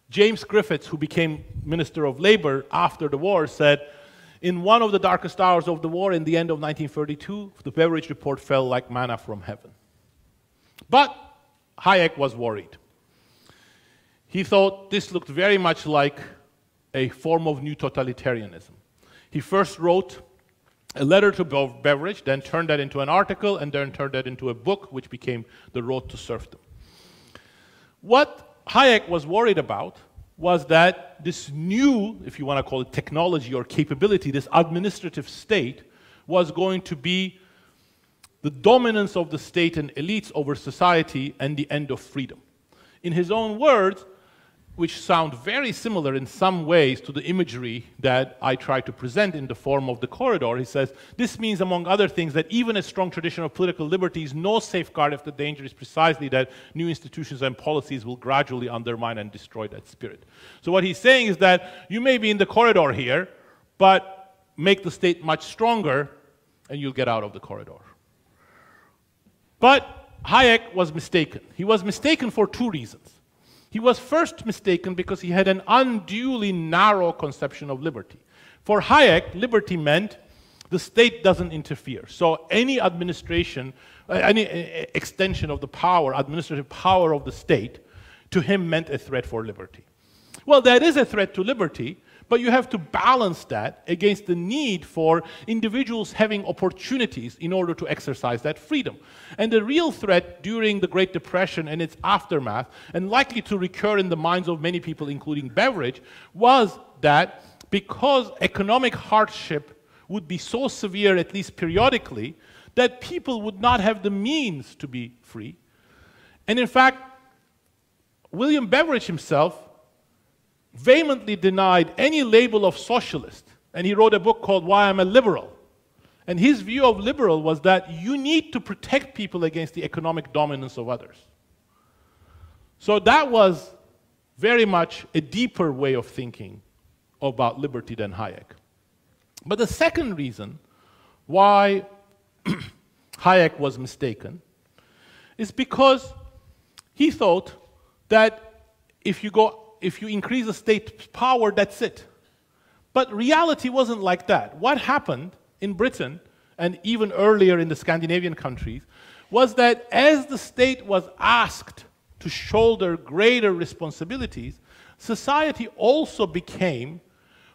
James Griffiths, who became Minister of Labor after the war, said, in one of the darkest hours of the war, in the end of 1932, the Beveridge Report fell like manna from heaven. But Hayek was worried. He thought this looked very much like a form of new totalitarianism. He first wrote a letter to Beveridge, then turned that into an article, and then turned that into a book, which became The Road to Serfdom. What Hayek was worried about was that this new, if you want to call it technology or capability, this administrative state, was going to be the dominance of the state and elites over society and the end of freedom. In his own words, which sound very similar in some ways to the imagery that I try to present in the form of the corridor, he says, this means, among other things, that even a strong tradition of political liberty is no safeguard if the danger is precisely that new institutions and policies will gradually undermine and destroy that spirit. So what he's saying is that you may be in the corridor here, but make the state much stronger, and you'll get out of the corridor. But Hayek was mistaken. He was mistaken for two reasons. He was first mistaken because he had an unduly narrow conception of liberty. For Hayek, liberty meant the state doesn't interfere. So any administration, any extension of the power, administrative power of the state, to him meant a threat for liberty. Well, that is a threat to liberty, but you have to balance that against the need for individuals having opportunities in order to exercise that freedom. And the real threat during the Great Depression and its aftermath, and likely to recur in the minds of many people, including Beveridge, was that because economic hardship would be so severe, at least periodically, that people would not have the means to be free. And in fact, William Beveridge himself vehemently denied any label of socialist. And he wrote a book called Why I'm a Liberal. And his view of liberal was that you need to protect people against the economic dominance of others. So that was very much a deeper way of thinking about liberty than Hayek. But the second reason why Hayek was mistaken is because he thought that if you increase the state power, that's it. But reality wasn't like that. What happened in Britain, and even earlier in the Scandinavian countries, was that as the state was asked to shoulder greater responsibilities, society also became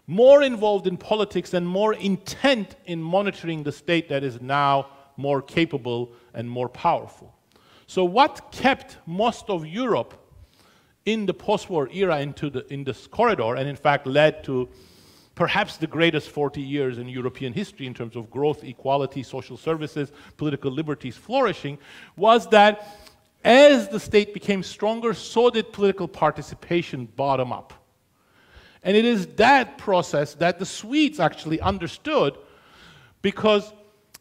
more involved in politics and more intent in monitoring the state that is now more capable and more powerful. So what kept most of Europe in the post-war era in this corridor, and in fact led to perhaps the greatest 40 years in European history in terms of growth, equality, social services, political liberties flourishing, was that as the state became stronger, so did political participation bottom up. And it is that process that the Swedes actually understood, because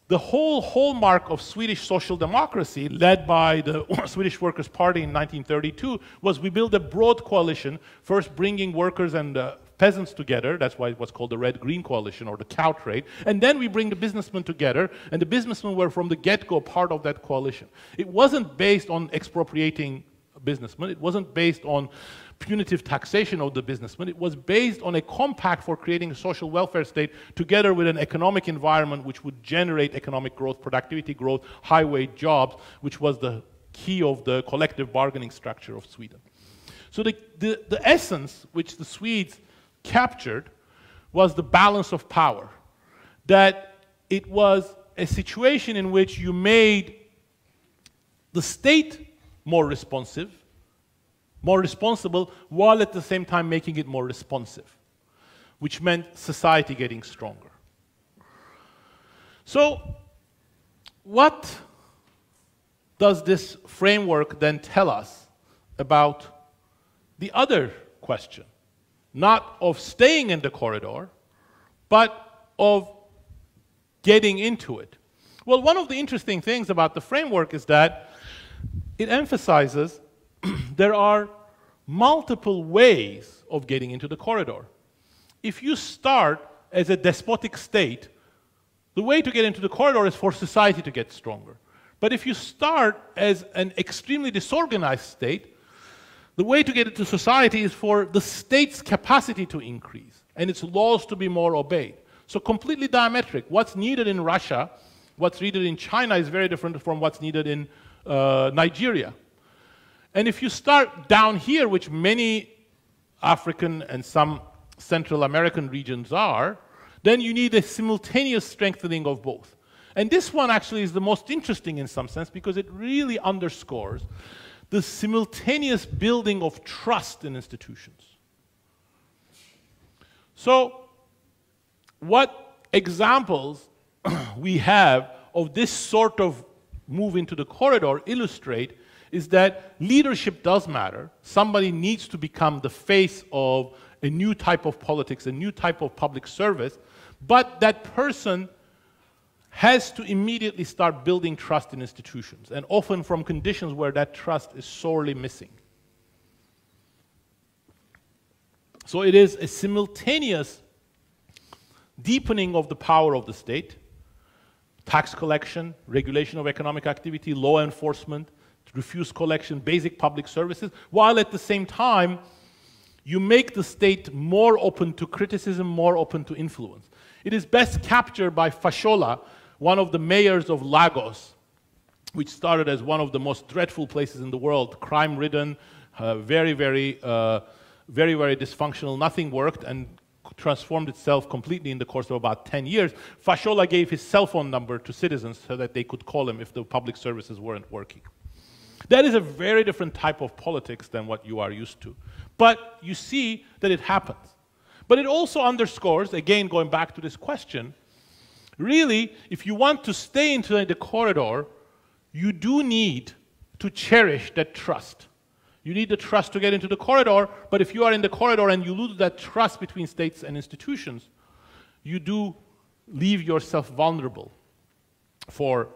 the whole hallmark of Swedish social democracy, led by the Swedish Workers' Party in 1932, was we built a broad coalition, first bringing workers and peasants together. That's why it was called the Red-Green Coalition, or the cow trade. And then we bring the businessmen together, and the businessmen were from the get-go part of that coalition. It wasn't based on expropriating businessmen. It wasn't based on punitive taxation of the businessmen. It was based on a compact for creating a social welfare state together with an economic environment which would generate economic growth, productivity growth, high-wage jobs, which was the key of the collective bargaining structure of Sweden. So the essence which the Swedes captured was the balance of power, that it was a situation in which you made the state more responsive, more responsible, while at the same time making it more responsive, which meant society getting stronger. So what does this framework then tell us about the other question? Not of staying in the corridor, but of getting into it. Well, one of the interesting things about the framework is that it emphasizes there are multiple ways of getting into the corridor. If you start as a despotic state, the way to get into the corridor is for society to get stronger. But if you start as an extremely disorganized state, the way to get into society is for the state's capacity to increase and its laws to be more obeyed. So completely diametric. What's needed in Russia, what's needed in China is very different from what's needed in Nigeria. And if you start down here, which many African and some Central American regions are, then you need a simultaneous strengthening of both. And this one actually is the most interesting in some sense, because it really underscores the simultaneous building of trust in institutions. So what examples we have of this sort of move into the corridor illustrate is that leadership does matter. Somebody needs to become the face of a new type of politics, a new type of public service, but that person has to immediately start building trust in institutions, and often from conditions where that trust is sorely missing. So it is a simultaneous deepening of the power of the state, tax collection, regulation of economic activity, law enforcement, refuse collection, basic public services, while at the same time you make the state more open to criticism, more open to influence. It is best captured by Fashola, one of the mayors of Lagos, which started as one of the most dreadful places in the world, crime-ridden, very dysfunctional, nothing worked, and transformed itself completely in the course of about 10 years. Fashola gave his cell phone number to citizens so that they could call him if the public services weren't working. That is a very different type of politics than what you are used to. But you see that it happens. But it also underscores, again going back to this question, really, if you want to stay into the corridor, you do need to cherish that trust. You need the trust to get into the corridor, but if you are in the corridor and you lose that trust between states and institutions, you do leave yourself vulnerable for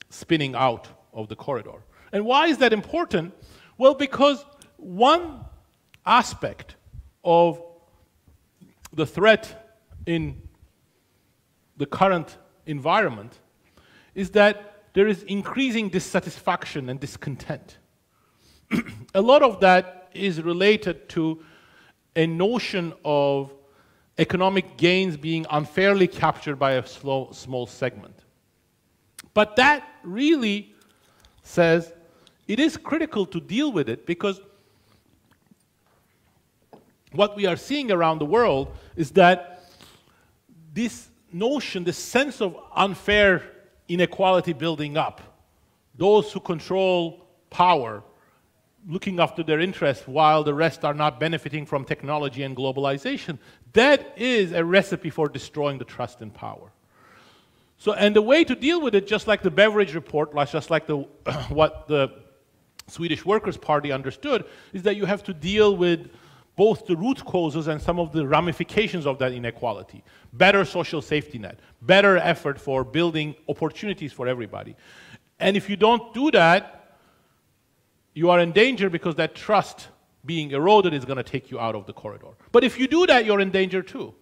spinning out of the corridor. And why is that important? Well, because one aspect of the threat in the current environment is that there is increasing dissatisfaction and discontent. A lot of that is related to a notion of economic gains being unfairly captured by a small segment. But that really says it is critical to deal with it, because what we are seeing around the world is that this notion, this sense of unfair inequality building up, those who control power looking after their interests while the rest are not benefiting from technology and globalization, that is a recipe for destroying the trust in power. So, and the way to deal with it, just like the Beveridge Report, just like what the Swedish Workers' Party understood, is that you have to deal with both the root causes and some of the ramifications of that inequality. Better social safety net, better effort for building opportunities for everybody. And if you don't do that, you are in danger, because that trust being eroded is going to take you out of the corridor. But if you do that, you're in danger too.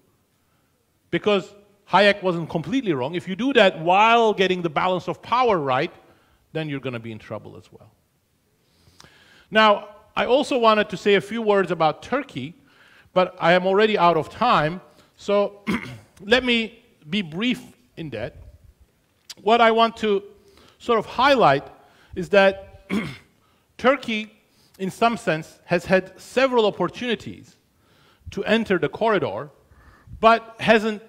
Because Hayek wasn't completely wrong. If you do that while getting the balance of power right, then you're going to be in trouble as well. Now, I also wanted to say a few words about Turkey, but I am already out of time, so let me be brief in that. What I want to sort of highlight is that Turkey, in some sense, has had several opportunities to enter the corridor, but hasn't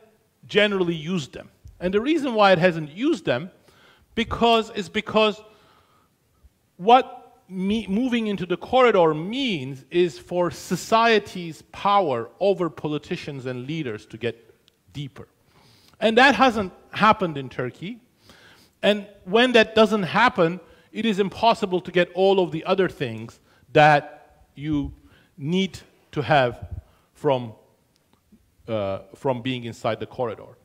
generally used them. And the reason why it hasn't used them is because what moving into the corridor means is for society's power over politicians and leaders to get deeper. And that hasn't happened in Turkey. And when that doesn't happen, it is impossible to get all of the other things that you need to have from being inside the corridor.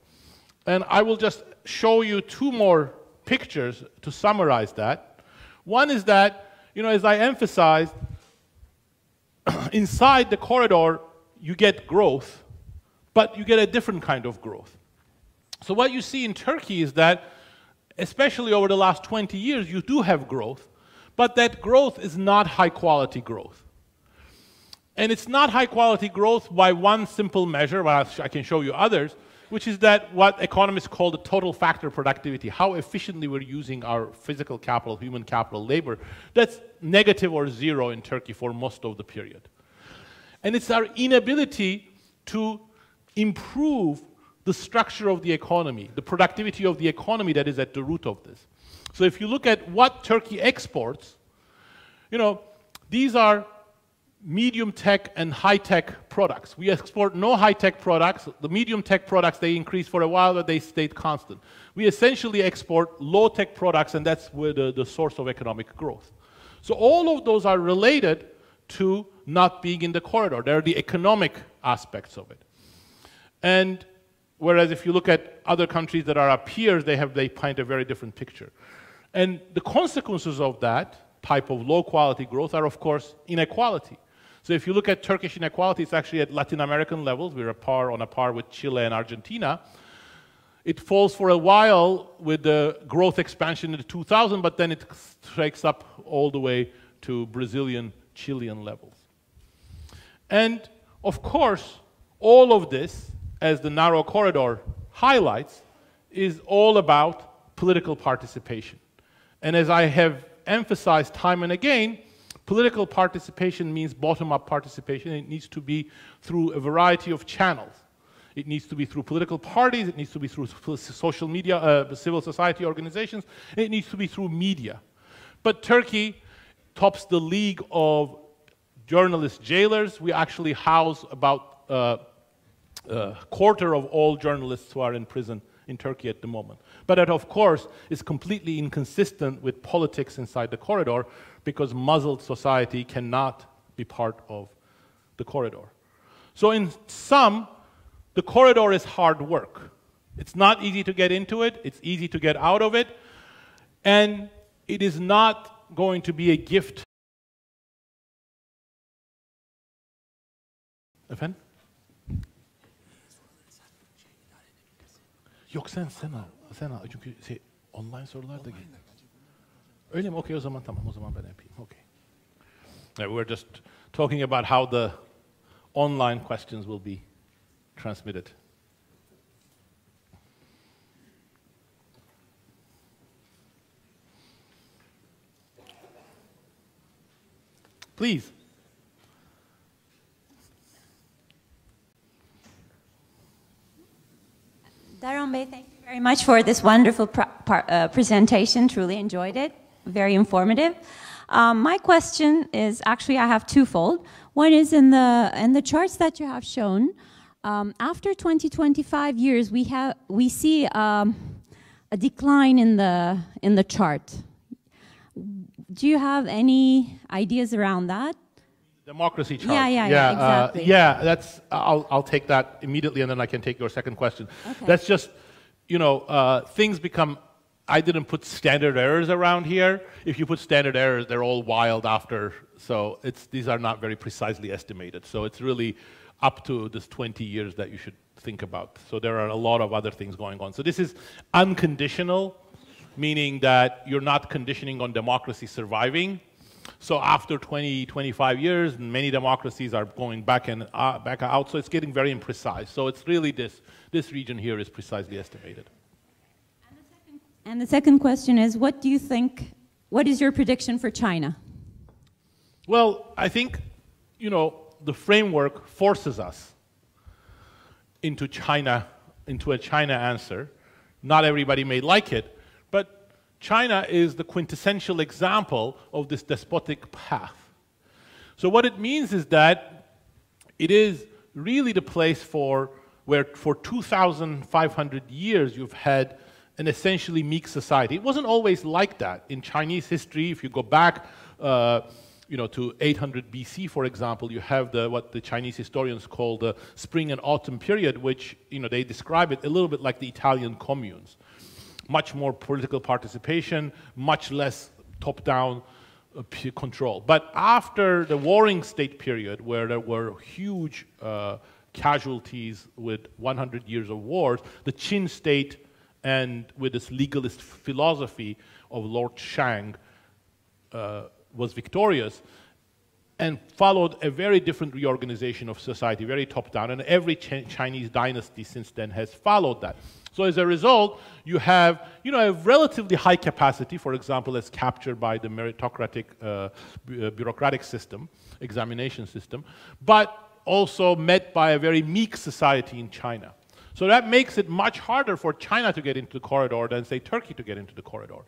And I will just show you two more pictures to summarize that. One is that, as I emphasized, inside the corridor, you get growth, but you get a different kind of growth. So what you see in Turkey is that, especially over the last 20 years, you do have growth, but that growth is not high-quality growth. And it's not high-quality growth by one simple measure, but I can show you others, which is that what economists call the total factor productivity, how efficiently we're using our physical capital, human capital, labor. That's negative or zero in Turkey for most of the period. And it's our inability to improve the structure of the economy, the productivity of the economy that is at the root of this. So if you look at what Turkey exports, these are medium-tech and high-tech products. We export no high-tech products. The medium-tech products, they increased for a while, but they stayed constant. We essentially export low-tech products, and that's where the source of economic growth. So all of those are related to not being in the corridor. They're the economic aspects of it. And whereas if you look at other countries that are our peers, they paint a very different picture. And the consequences of that type of low-quality growth are, of course, inequality. So if you look at Turkish inequality, it's actually at Latin American levels. We're on a par with Chile and Argentina. It falls for a while with the growth expansion in the 2000s, but then it strikes up all the way to Brazilian, Chilean levels. And of course, all of this, as the narrow corridor highlights, is all about political participation. And as I have emphasized time and again, political participation means bottom-up participation. It needs to be through a variety of channels. It needs to be through political parties, it needs to be through social media, civil society organizations, and it needs to be through media. But Turkey tops the league of journalist jailers. We actually house about a quarter of all journalists who are in prison in Turkey at the moment. But that, of course, is completely inconsistent with politics inside the corridor, because muzzled society cannot be part of the corridor. So in sum, the corridor is hard work. It's not easy to get into it, it's easy to get out of it, and it is not going to be a gift. Efendim? Yok sen al. Çünkü online sorular da geliyor. Öyle mi? Okey, o zaman tamam. O zaman ben yapayım. Okay. We're just talking about how the online questions will be transmitted. Please. Daron Bey, thank you very much for this wonderful presentation. Truly enjoyed it. Very informative. My question is, actually I have twofold. One is in the charts that you have shown, after 25 years we see a decline in the chart. Do you have any ideas around that? Democracy chart. Yeah, exactly. That's. I'll take that immediately, and then I can take your second question. Okay. That's just, things become. I didn't put standard errors around here. If you put standard errors, they're all wild after. So these are not very precisely estimated. So it's really up to this 20 years that you should think about. So there are a lot of other things going on. So this is unconditional, meaning that you're not conditioning on democracy surviving. So after 20, 25 years, many democracies are going back out, so it's getting very imprecise. So it's really this region here is precisely estimated. And the second question is, what do you think, what is your prediction for China? Well, I think, the framework forces us into a China answer. Not everybody may like it, but China is the quintessential example of this despotic path. So what it means is that it is really the place where for 2,500 years you've had an essentially meek society. It wasn't always like that. In Chinese history, if you go back to 800 BC, for example, you have what the Chinese historians call the spring and autumn period, which they describe it a little bit like the Italian communes. Much more political participation, much less top-down control. But after the Warring State period, where there were huge casualties with 100 years of wars, the Qin state, and with this legalist philosophy of Lord Shang, was victorious and followed a very different reorganization of society, very top-down, and every Chinese dynasty since then has followed that. So as a result, you have a relatively high capacity, for example, as captured by the meritocratic bureaucratic system, examination system, but also met by a very meek society in China. So that makes it much harder for China to get into the corridor than, say, Turkey to get into the corridor.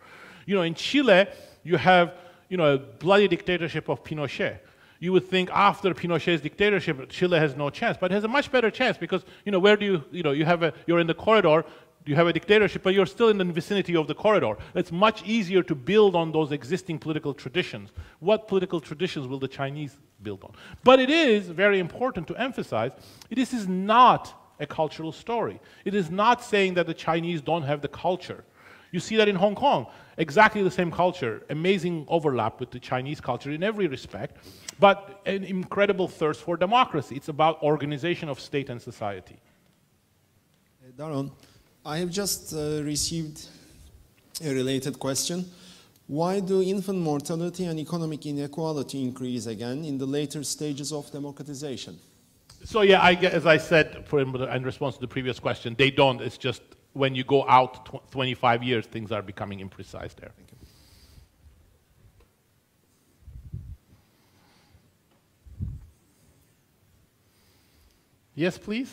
In Chile, you have a bloody dictatorship of Pinochet. You would think after Pinochet's dictatorship, Chile has no chance, but it has a much better chance because, where do you're in the corridor, you have a dictatorship, but you're still in the vicinity of the corridor. It's much easier to build on those existing political traditions. What political traditions will the Chinese build on? But it is very important to emphasize, this is not a cultural story. It is not saying that the Chinese don't have the culture. You see that in Hong Kong, exactly the same culture, amazing overlap with the Chinese culture in every respect, but an incredible thirst for democracy. It's about organization of state and society. Daron, I have just received a related question. Why do infant mortality and economic inequality increase again in the later stages of democratization? So yeah, as I said in response to the previous question, they don't. It's just when you go out 25 years, things are becoming imprecise there. Thank you. Yes, please.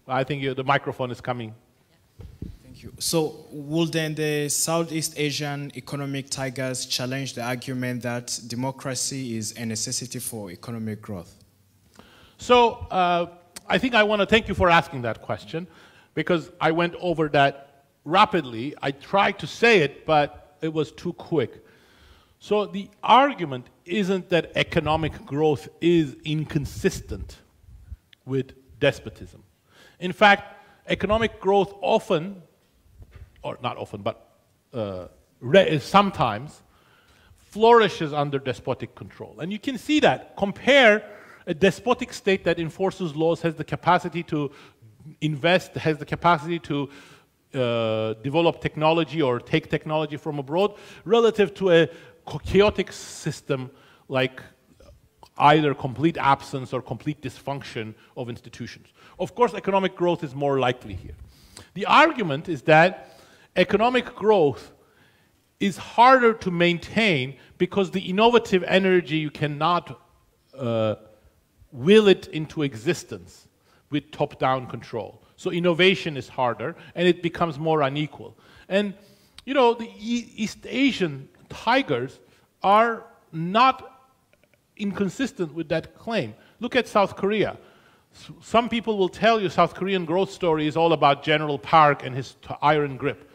I think the microphone is coming. Thank you. So will then the Southeast Asian economic tigers challenge the argument that democracy is a necessity for economic growth? So I think I want to thank you for asking that question, because I went over that rapidly. I tried to say it, but it was too quick. So the argument isn't that economic growth is inconsistent with despotism. In fact, economic growth often, or not often, but sometimes flourishes under despotic control. And you can see that. Compare a despotic state that enforces laws, has the capacity to invest, has the capacity to develop technology or take technology from abroad, relative to a chaotic system like either complete absence or complete dysfunction of institutions. Of course, economic growth is more likely here. The argument is that economic growth is harder to maintain because the innovative energy, you cannot will it into existence with top-down control. So innovation is harder, and it becomes more unequal. And, you know, the East Asian tigers are not inconsistent with that claim. Look at South Korea. Some people will tell you South Korean growth story is all about General Park and his iron grip.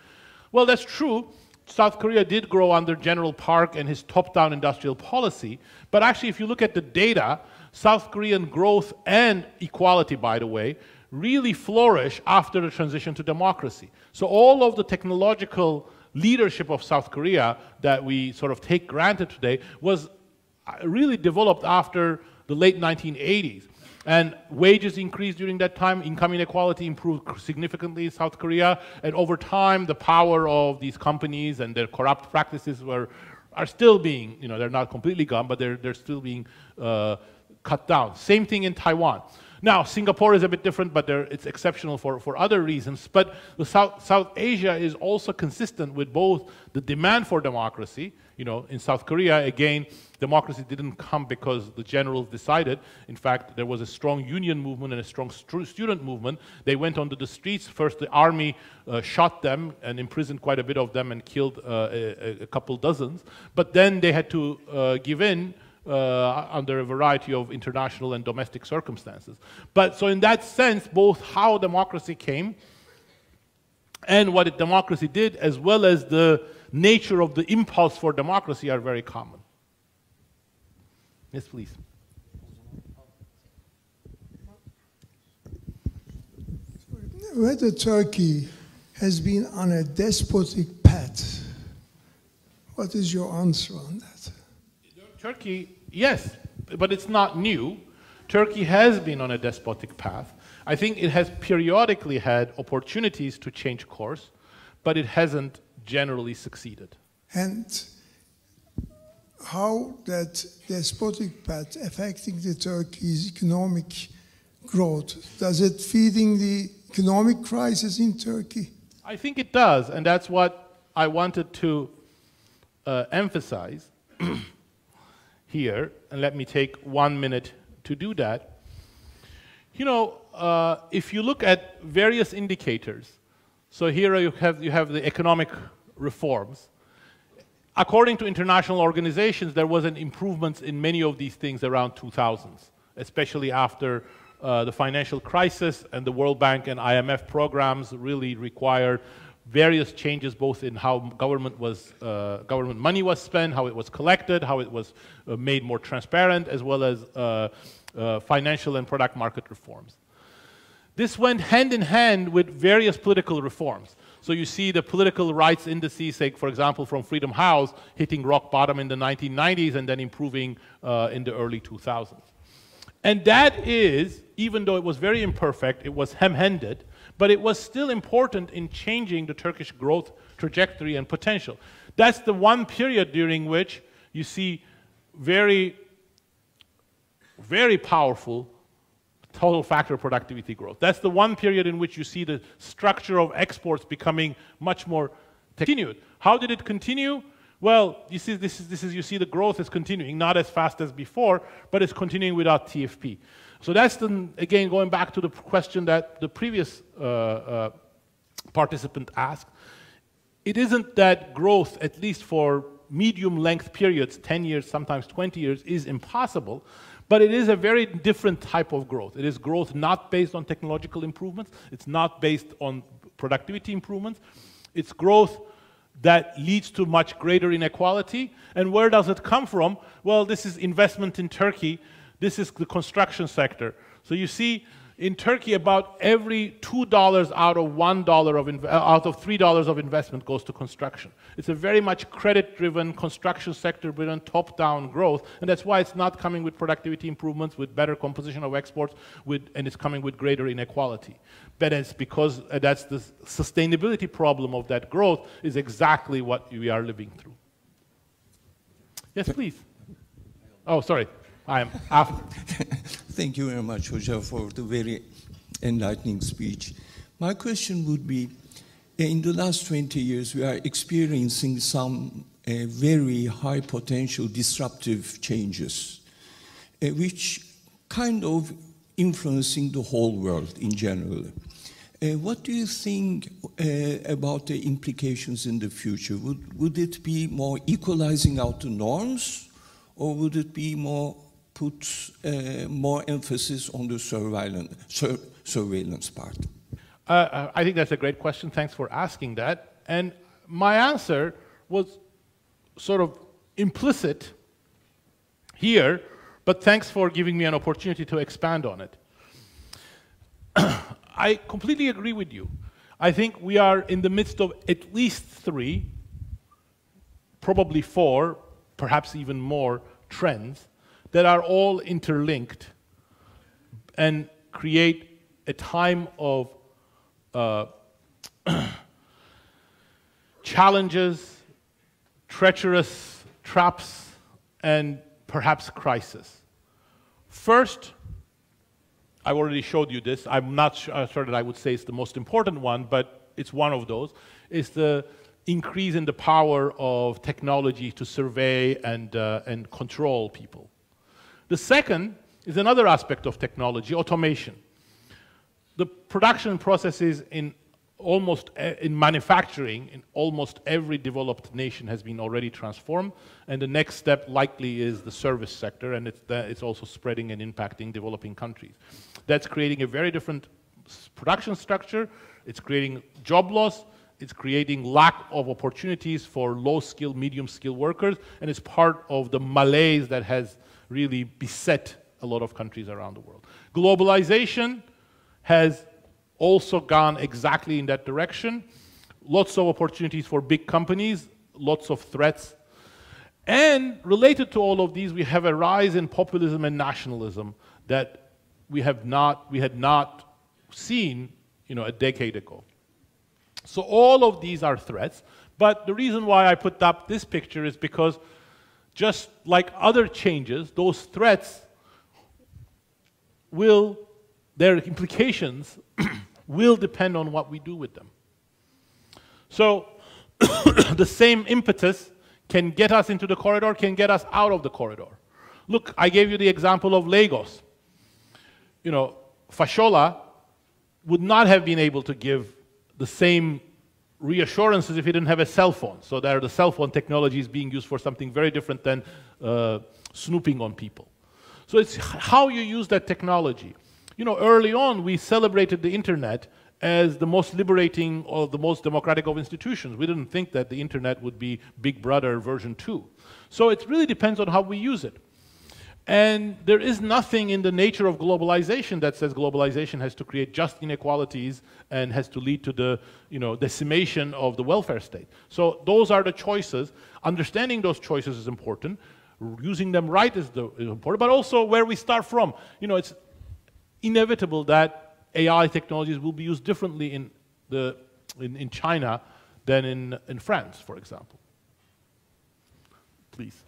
Well, that's true. South Korea did grow under General Park and his top-down industrial policy, but actually if you look at the data, South Korean growth and equality, by the way, really flourish after the transition to democracy. So all of the technological leadership of South Korea that we sort of take granted today was really developed after the late 1980s. And wages increased during that time, income inequality improved significantly in South Korea, and over time the power of these companies and their corrupt practices are still being, you know, they're not completely gone, but they're still being cut down. Same thing in Taiwan. Now, Singapore is a bit different, but it's exceptional for other reasons. But the South Asia is also consistent with both the demand for democracy. You know, in South Korea, again, democracy didn't come because the generals decided. In fact, there was a strong union movement and a strong student movement. They went onto the streets. First, the army shot them and imprisoned quite a bit of them and killed a couple dozens. But then they had to give in under a variety of international and domestic circumstances. But so in that sense, both how democracy came and what democracy did, as well as the nature of the impulse for democracy, are very common. Yes, please. Whether Turkey has been on a despotic path, what is your answer on that? Turkey, yes, but it's not new. Turkey has been on a despotic path. I think it has periodically had opportunities to change course, but it hasn't generally succeeded. And how that despotic path affecting the Turkey's economic growth? Does it feeding the economic crisis in Turkey? I think it does, and that's what I wanted to emphasize here, and let me take 1 minute to do that. You know, if you look at various indicators, so here you have the economic reforms. According to international organizations, there was an improvement in many of these things around 2000s, especially after the financial crisis, and the World Bank and IMF programs really required various changes both in how government money was spent, how it was collected, how it was made more transparent, as well as financial and product market reforms. This went hand in hand with various political reforms. So you see the political rights indices, say, for example, from Freedom House, hitting rock bottom in the 1990s and then improving in the early 2000s. And that is, even though it was very imperfect, it was ham-handed, but it was still important in changing the Turkish growth trajectory and potential. That's the one period during which you see very, very powerful total factor productivity growth. That's the one period in which you see the structure of exports becoming much more continued. How did it continue? Well, you see, you see the growth is continuing, not as fast as before, but it's continuing without TFP. So that's, again, going back to the question that the previous participant asked. It isn't that growth, at least for medium-length periods, 10 years, sometimes 20 years, is impossible, but it is a very different type of growth. It is growth not based on technological improvements. It's not based on productivity improvements. It's growth that leads to much greater inequality. And where does it come from? Well, this is investment in Turkey. This is the construction sector. So you see, in Turkey, about every $2 out of out of $3 of investment goes to construction. It's a very much credit-driven construction sector driven top-down growth, and that's why it's not coming with productivity improvements, with better composition of exports, and it's coming with greater inequality. But it's because that's the sustainability problem of that growth is exactly what we are living through. Yes, please. Oh, sorry. I am after. Thank you very much, Hoca, for the very enlightening speech. My question would be, in the last 20 years, we are experiencing some very high potential disruptive changes, which kind of influencing the whole world in general. What do you think about the implications in the future? Would it be more equalizing out the norms, or would it be more put more emphasis on the surveillance part? I think that's a great question. Thanks for asking that. And my answer was sort of implicit here, but thanks for giving me an opportunity to expand on it. I completely agree with you. I think we are in the midst of at least 3, probably 4, perhaps even more trends that are all interlinked and create a time of challenges, treacherous traps, and perhaps crisis. First, I already showed you this. I'm not sure that I would say it's the most important one, but it's one of those. It's the increase in the power of technology to survey and control people. The second is another aspect of technology, automation. The production processes in manufacturing in almost every developed nation has been already transformed, and the next step likely is the service sector, and it's also spreading and impacting developing countries. That's creating a very different production structure. It's creating job loss. It's creating lack of opportunities for low-skilled, medium-skilled workers, and it's part of the malaise that has really beset a lot of countries around the world. Globalization has also gone exactly in that direction. Lots of opportunities for big companies, lots of threats. And related to all of these, we have a rise in populism and nationalism that we had not seen, a decade ago. So all of these are threats, but the reason why I put up this picture is because just like other changes, those threats their implications will depend on what we do with them. So the same impetus can get us into the corridor, can get us out of the corridor. Look, I gave you the example of Lagos. Fashola would not have been able to give the same reassurances if he didn't have a cell phone. So there the cell phone technology is being used for something very different than snooping on people. So it's how you use that technology. Early on we celebrated the internet as the most liberating or the most democratic of institutions. We didn't think that the internet would be Big Brother version 2. So it really depends on how we use it. And there is nothing in the nature of globalization that says globalization has to create just inequalities and has to lead to the decimation of the welfare state. So those are the choices. Understanding those choices is important. Using them right is important, but also where we start from. It's inevitable that AI technologies will be used differently in China than in France, for example. Please.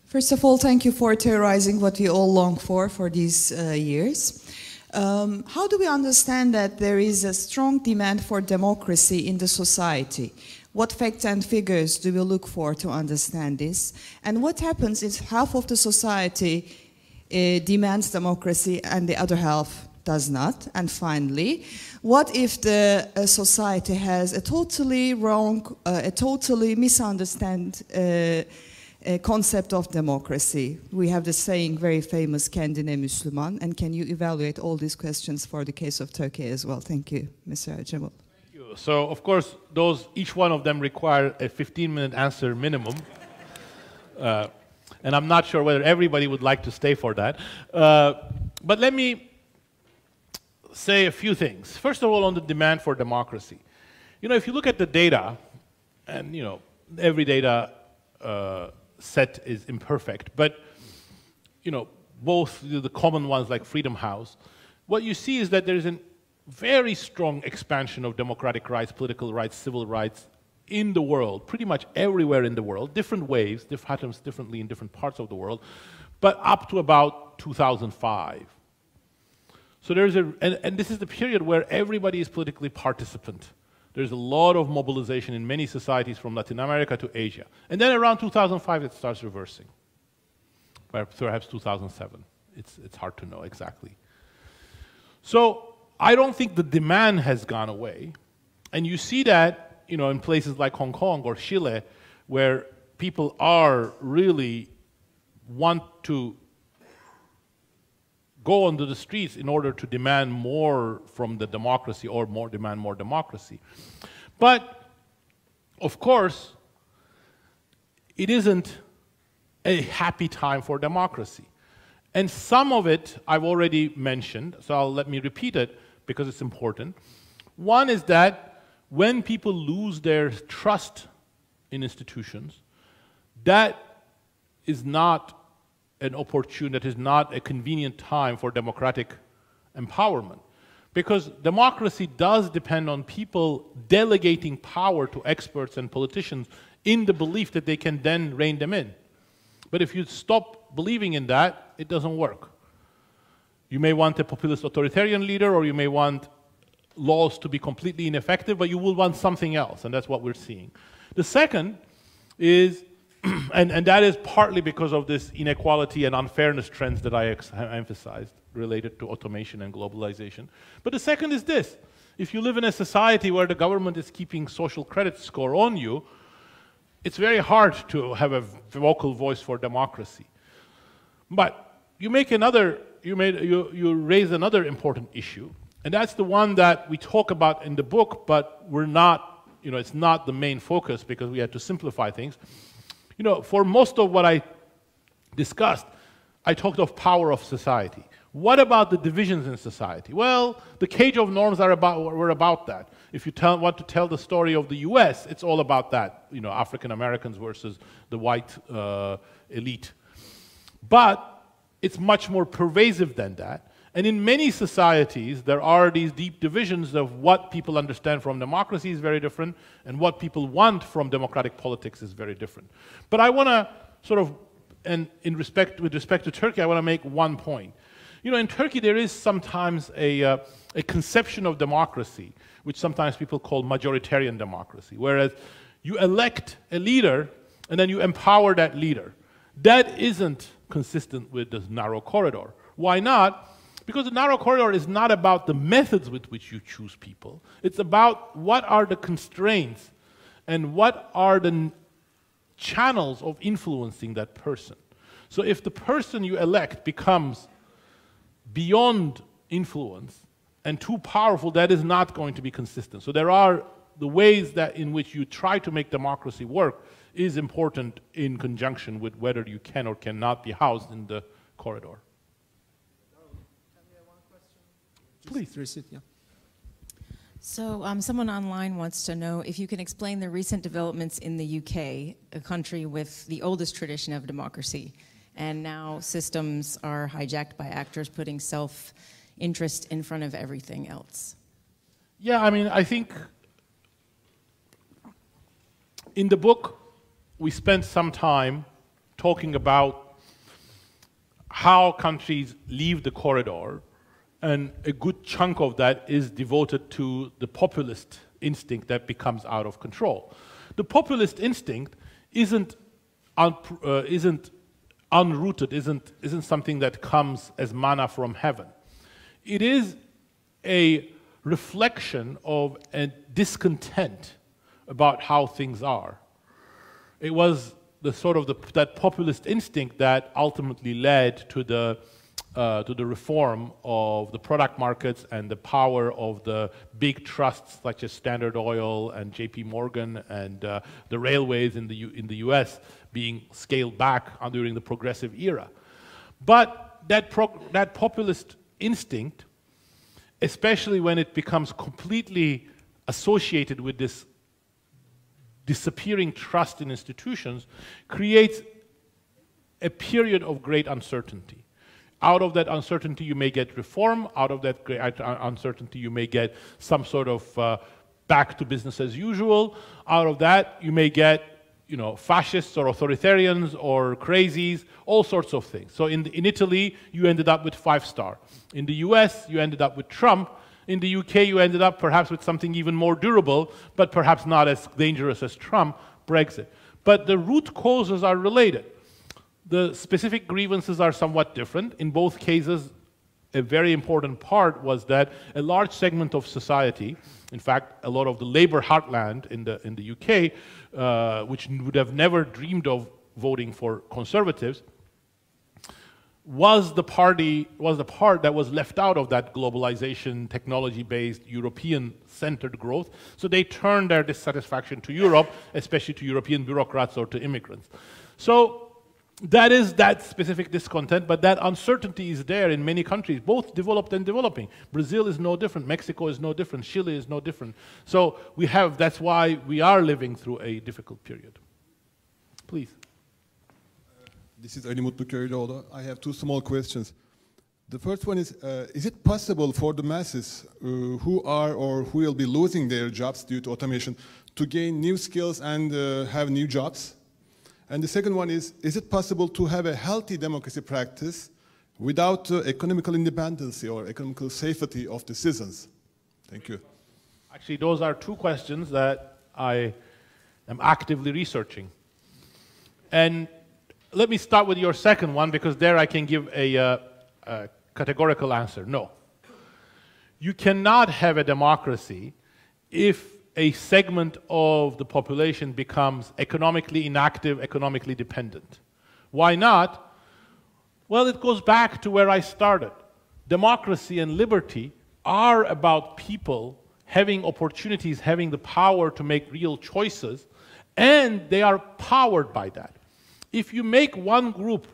First of all, thank you for theorizing what we all long for these years. How do we understand that there is a strong demand for democracy in the society? What facts and figures do we look for to understand this? And what happens if half of the society demands democracy and the other half does not? And finally, what if the society has a totally wrong, a totally misunderstood concept of democracy? We have the saying, very famous, kendine Müslüman, and can you evaluate all these questions for the case of Turkey as well? Thank you, Mr. Acemoğlu. So, of course, each one of them require a 15-minute answer minimum. And I'm not sure whether everybody would like to stay for that. But let me say a few things. First of all, on the demand for democracy. If you look at the data, and every data set is imperfect, but both the common ones like Freedom House, what you see is that there's a very strong expansion of democratic rights, political rights, civil rights in the world, pretty much everywhere in the world, different waves, happens differently in different parts of the world, but up to about 2005. So there's and this is the period where everybody is politically participant. There's a lot of mobilization in many societies from Latin America to Asia. And then around 2005 it starts reversing. Perhaps 2007. It's hard to know exactly. So I don't think the demand has gone away. And you see that, in places like Hong Kong or Chile, where people are really want to go onto the streets in order to demand more from the democracy or demand more democracy. But, of course, it isn't a happy time for democracy. And some of it I've already mentioned, so let me repeat it because it's important. One is that when people lose their trust in institutions, that is not an opportune, that is not a convenient time for democratic empowerment. Because democracy does depend on people delegating power to experts and politicians in the belief that they can then rein them in. But if you stop believing in that, it doesn't work. You may want a populist authoritarian leader, or you may want laws to be completely ineffective, but you will want something else, and that's what we're seeing. The second is, and that is partly because of this inequality and unfairness trends that I emphasized related to automation and globalization. But the second is this. If you live in a society where the government is keeping social credit score on you, it's very hard to have a vocal voice for democracy. But you raise another important issue, and that's the one that we talk about in the book, but we're not, it's not the main focus because we had to simplify things. For most of what I discussed, I talked of power of society. What about the divisions in society? Well, the cage of norms were about that. If you want to tell the story of the US, it's all about that, African Americans versus the white elite. But it's much more pervasive than that. And in many societies, there are these deep divisions of what people understand from democracy is very different, and what people want from democratic politics is very different. But I want to sort of, and with respect to Turkey, I want to make one point. In Turkey, there is sometimes a conception of democracy, which sometimes people call majoritarian democracy, whereas you elect a leader and then you empower that leader. That isn't consistent with the narrow corridor. Why not? Because the narrow corridor is not about the methods with which you choose people. It's about what are the constraints and what are the channels of influencing that person. So if the person you elect becomes beyond influence and too powerful, that is not going to be consistent. So there are the ways that in which you try to make democracy work is important in conjunction with whether you can or cannot be housed in the corridor. Can we have one question? Please. Receipt, yeah. So someone online wants to know if you can explain the recent developments in the UK, a country with the oldest tradition of democracy. And now systems are hijacked by actors putting self-interest in front of everything else. Yeah, I think in the book, we spent some time talking about how countries leave the corridor, and a good chunk of that is devoted to the populist instinct that becomes out of control. The populist instinct isn't unrooted, isn't something that comes as manna from heaven. It is a reflection of a discontent about how things are. It was that populist instinct that ultimately led to the to the reform of the product markets and the power of the big trusts such as Standard Oil and JP Morgan and the railways in the US being scaled back during the progressive era. But that populist instinct, especially when it becomes completely associated with this disappearing trust in institutions, creates a period of great uncertainty. Out of that uncertainty, you may get reform. Out of that great uncertainty, you may get some sort of back to business as usual. Out of that, you may get, you know, fascists or authoritarians or crazies, all sorts of things. So in Italy, you ended up with 5-star. In the US, you ended up with Trump. In the UK, you ended up perhaps with something even more durable, but perhaps not as dangerous as Trump, Brexit. But the root causes are related. The specific grievances are somewhat different. In both cases, a very important part was that a large segment of society, in fact, a lot of the labor heartland in the UK, which would have never dreamed of voting for conservatives, was the part that was left out of that globalization, technology-based, European-centered growth. So they turned their dissatisfaction to Europe, especially to European bureaucrats or to immigrants. So that is that specific discontent, but that uncertainty is there in many countries, both developed and developing. Brazil is no different, Mexico is no different, Chile is no different. So that's why we are living through a difficult period. Please. This is Ali Mutlu Köylüoğlu. I have two small questions. The first one is it possible for the masses who are or who will be losing their jobs due to automation to gain new skills and have new jobs? And the second one is it possible to have a healthy democracy practice without economical independence or economical safety of the citizens? Thank you. Actually, those are two questions that I am actively researching. And let me start with your second one, because there I can give a categorical answer. No. You cannot have a democracy if a segment of the population becomes economically inactive, economically dependent. Why not? Well, it goes back to where I started. Democracy and liberty are about people having opportunities, having the power to make real choices, and they are powered by that. If you make one group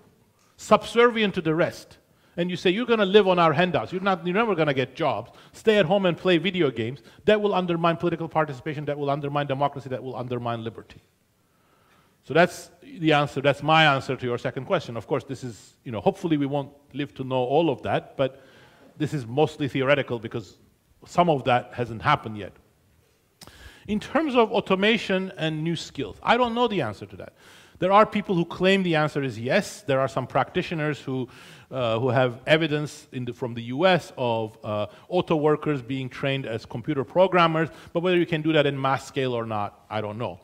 subservient to the rest, and you say, you're going to live on our handouts, you're never going to get jobs, stay at home and play video games, that will undermine political participation, that will undermine democracy, that will undermine liberty. So that's the answer, that's my answer to your second question. Of course, this is, you know, hopefully we won't live to know all of that, but this is mostly theoretical because some of that hasn't happened yet. In terms of automation and new skills, I don't know the answer to that. There are people who claim the answer is yes. There are some practitioners who have evidence from the US of auto workers being trained as computer programmers, but whether you can do that in mass scale or not, I don't know.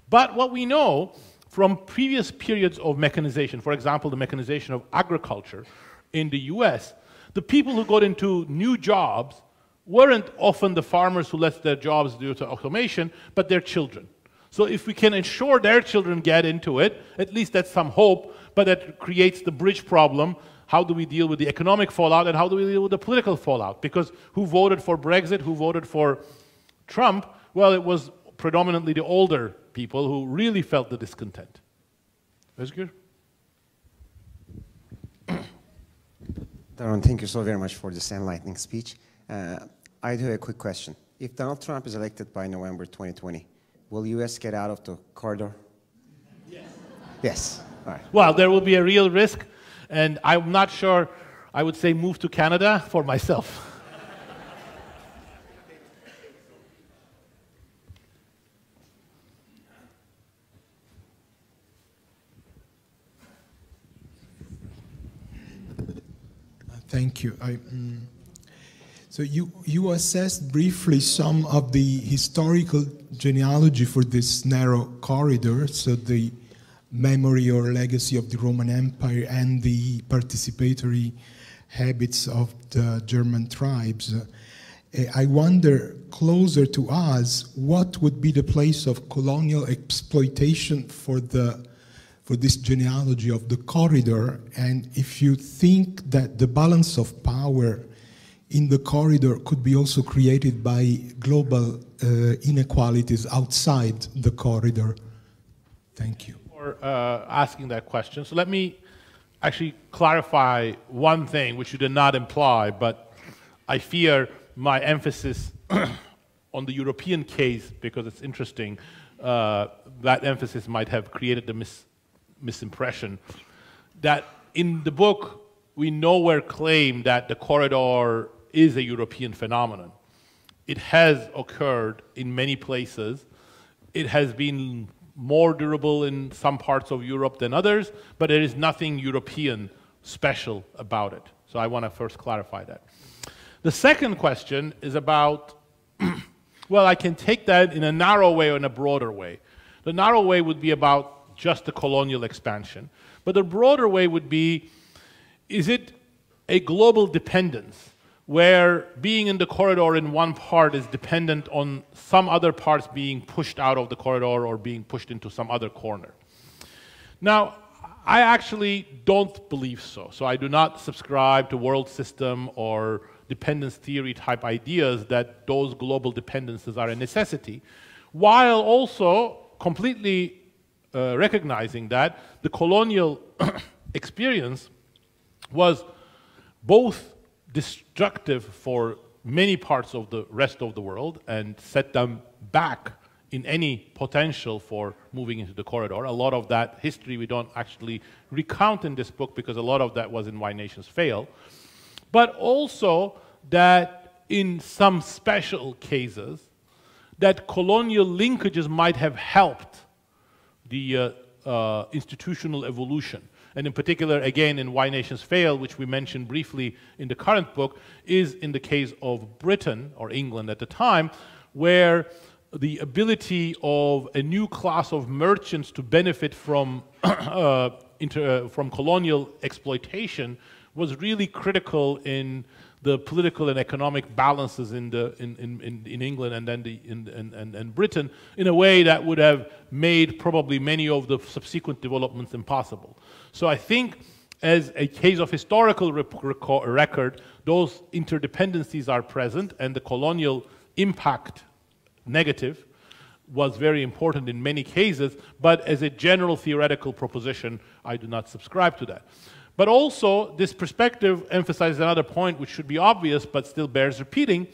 But what we know from previous periods of mechanization, for example, the mechanization of agriculture in the US, the people who got into new jobs weren't often the farmers who left their jobs due to automation, but their children. So if we can ensure their children get into it, at least that's some hope, but that creates the bridge problem. How do we deal with the economic fallout and how do we deal with the political fallout? Because who voted for Brexit, who voted for Trump? Well, it was predominantly the older people who really felt the discontent. Özgür? Daron, thank you so very much for this enlightening speech. I do have a quick question. If Donald Trump is elected by November 2020, will U.S. get out of the corridor? Yes. Yes. All right. Well, there will be a real risk, and I'm not sure I would say move to Canada for myself. Thank you. So you assessed briefly some of the historical genealogy for this narrow corridor, so the memory or legacy of the Roman Empire and the participatory habits of the German tribes. I wonder, closer to us, what would be the place of colonial exploitation for the for this genealogy of the corridor, and if you think that the balance of power in the corridor could be also created by global inequalities outside the corridor. Thank you. For asking that question. So let me actually clarify one thing which you did not imply, but I fear my emphasis on the European case, because it's interesting, that emphasis might have created the misimpression that in the book we nowhere claim that the corridor is a European phenomenon. It has occurred in many places. It has been more durable in some parts of Europe than others, but there is nothing European special about it. So I want to first clarify that. The second question is about, well, I can take that in a narrow way or in a broader way. The narrow way would be about just the colonial expansion. But the broader way would be, is it a global dependence where being in the corridor in one part is dependent on some other parts being pushed out of the corridor or being pushed into some other corner? Now, I actually don't believe so. So I do not subscribe to world system or dependence theory type ideas that those global dependencies are a necessity, while also completely recognizing that the colonial experience was both destructive for many parts of the rest of the world and set them back in any potential for moving into the corridor. A lot of that history we don't actually recount in this book because a lot of that was in Why Nations Fail. But also that in some special cases, that colonial linkages might have helped the institutional evolution. And in particular, again, in Why Nations Fail, which we mentioned briefly in the current book, is in the case of Britain, or England at the time, where the ability of a new class of merchants to benefit from, from colonial exploitation was really critical in the political and economic balances in England and then in Britain, in a way that would have made probably many of the subsequent developments impossible. So I think as a case of historical record, those interdependencies are present, and the colonial impact, negative, was very important in many cases, but as a general theoretical proposition, I do not subscribe to that. But also, this perspective emphasizes another point which should be obvious but still bears repeating.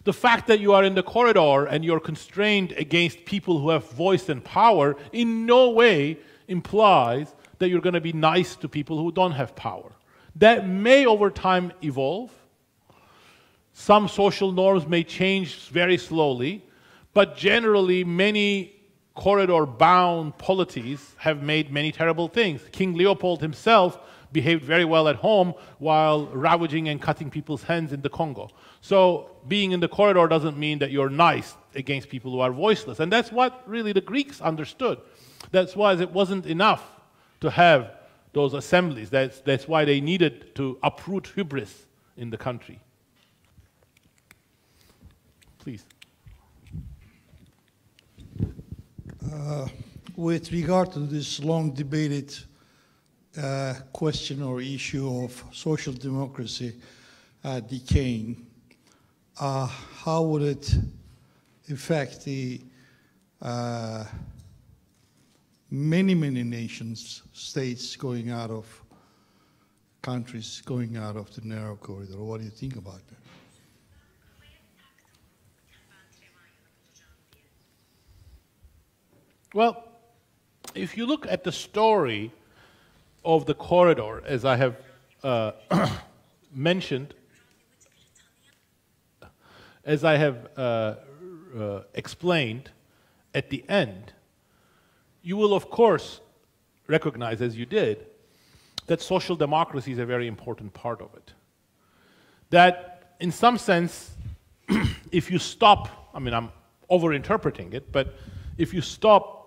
The fact that you are in the corridor and you're constrained against people who have voice and power in no way implies that you're going to be nice to people who don't have power. That may over time evolve. Some social norms may change very slowly, but generally many corridor-bound polities have made many terrible things. King Leopold himself behaved very well at home while ravaging and cutting people's hands in the Congo. So being in the corridor doesn't mean that you're nice against people who are voiceless. And that's what really the Greeks understood. That's why it wasn't enough to have those assemblies. That's why they needed to uproot hubris in the country. Please. With regard to this long debated question or issue of social democracy decaying, how would it affect the many nations, states going out of, countries going out of the narrow corridor? What do you think about that? Well, if you look at the story of the corridor, as I have mentioned, as I have explained at the end, you will of course recognize, as you did, that social democracy is a very important part of it. That in some sense, if you stop, I mean, I'm over-interpreting it, but if you stop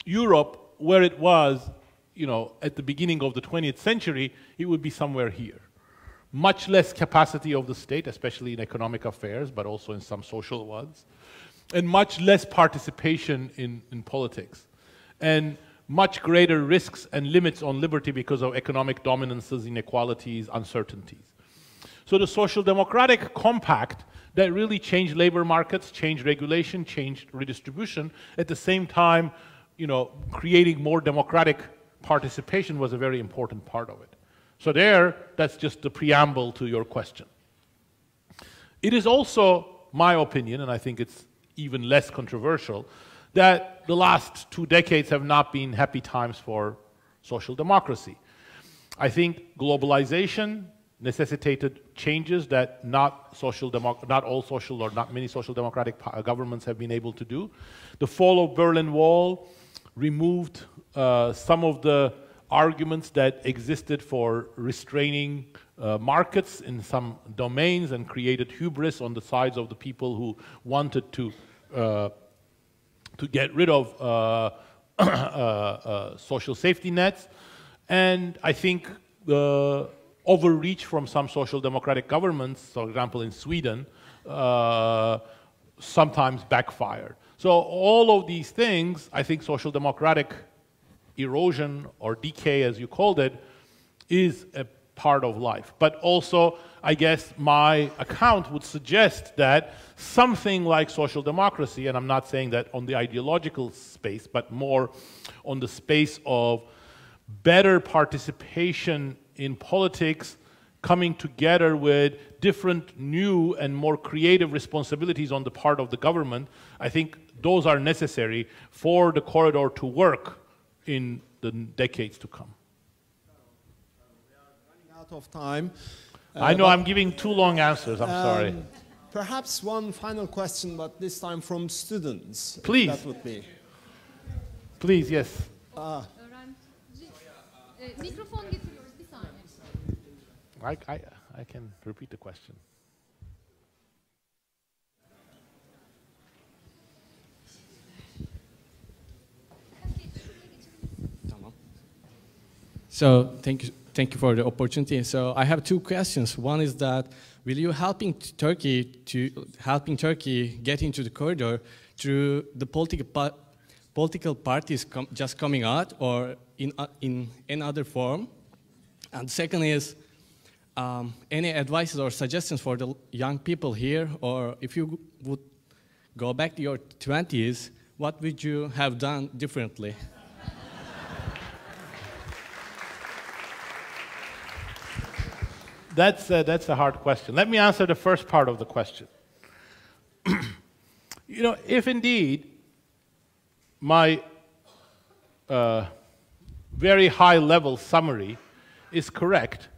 Europe where it was, you know, at the beginning of the 20th century, it would be somewhere here. Much less capacity of the state, especially in economic affairs, but also in some social ones, and much less participation in politics. And much greater risks and limits on liberty because of economic dominances, inequalities, uncertainties. So the social democratic compact that really changed labor markets, changed regulation, changed redistribution, at the same time, creating more democratic participation was a very important part of it. So that's just the preamble to your question. It is also my opinion, and I think it's even less controversial, that the last 2 decades have not been happy times for social democracy. I think globalization necessitated changes that not all social or not many social democratic governments have been able to do. The fall of Berlin Wall removed some of the arguments that existed for restraining markets in some domains and created hubris on the sides of the people who wanted to get rid of social safety nets. And I think the overreach from some social democratic governments, for example in Sweden, sometimes backfired. So all of these things, I think social democratic erosion or decay, as you called it, is a part of life. But also, I guess my account would suggest that something like social democracy, and I'm not saying that on the ideological space, but more on the space of better participation in politics, coming together with different new and more creative responsibilities on the part of the government, I think those are necessary for the corridor to work in the decades to come. We are running out of time. I know I'm giving too long answers, I'm sorry. Perhaps one final question, but this time from students. Please. That would be. Please, yes. Mikrofon getiriyoruz, bir saniye. I can repeat the question. So thank you for the opportunity. So I have 2 questions. One is that will you helping Turkey get into the corridor through the political parties just coming out, or in another form? And second is any advices or suggestions for the young people here, or if you would go back to your 20s, what would you have done differently? That's a hard question. Let me answer the first part of the question. If indeed my very high-level summary is correct,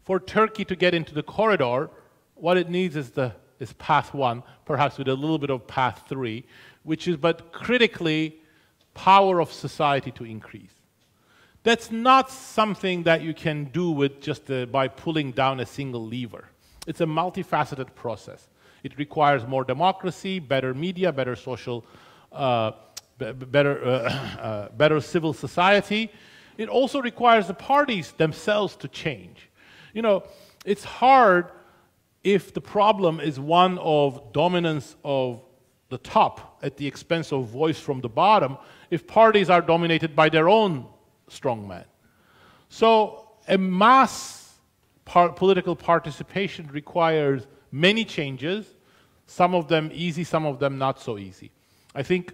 for Turkey to get into the corridor, what it needs is path 1, perhaps with a little bit of path 3, which is, but critically, power of society to increase. That's not something that you can do with just by pulling down a single lever. It's a multifaceted process. It requires more democracy, better media, better social, better civil society. It also requires the parties themselves to change. It's hard if the problem is one of dominance of the top at the expense of voice from the bottom, if parties are dominated by their own strongman. So a mass political participation requires many changes, some of them easy, some of them not so easy. I think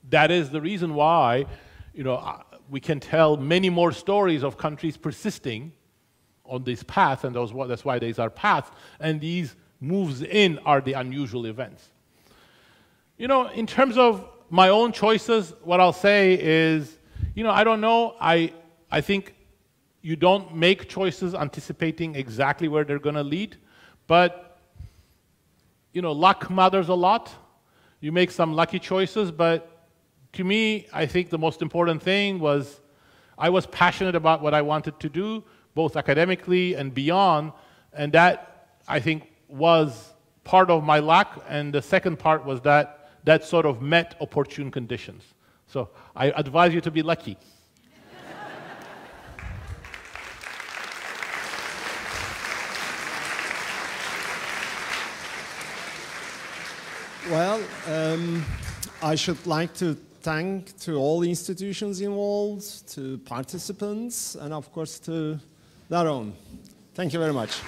that is the reason why we can tell many more stories of countries persisting on this path, and that's why these are paths, and these moves in are the unusual events. In terms of my own choices, what I'll say is, I don't know. I think you don't make choices anticipating exactly where they're going to lead, but luck matters a lot. You make some lucky choices, but to me, I think the most important thing was I was passionate about what I wanted to do, both academically and beyond, and that, I think, was part of my luck, and the second part was that sort of met opportune conditions. So I advise you to be lucky. Well, I should like to thank to all institutions involved, to participants, and of course to Daron. Thank you very much.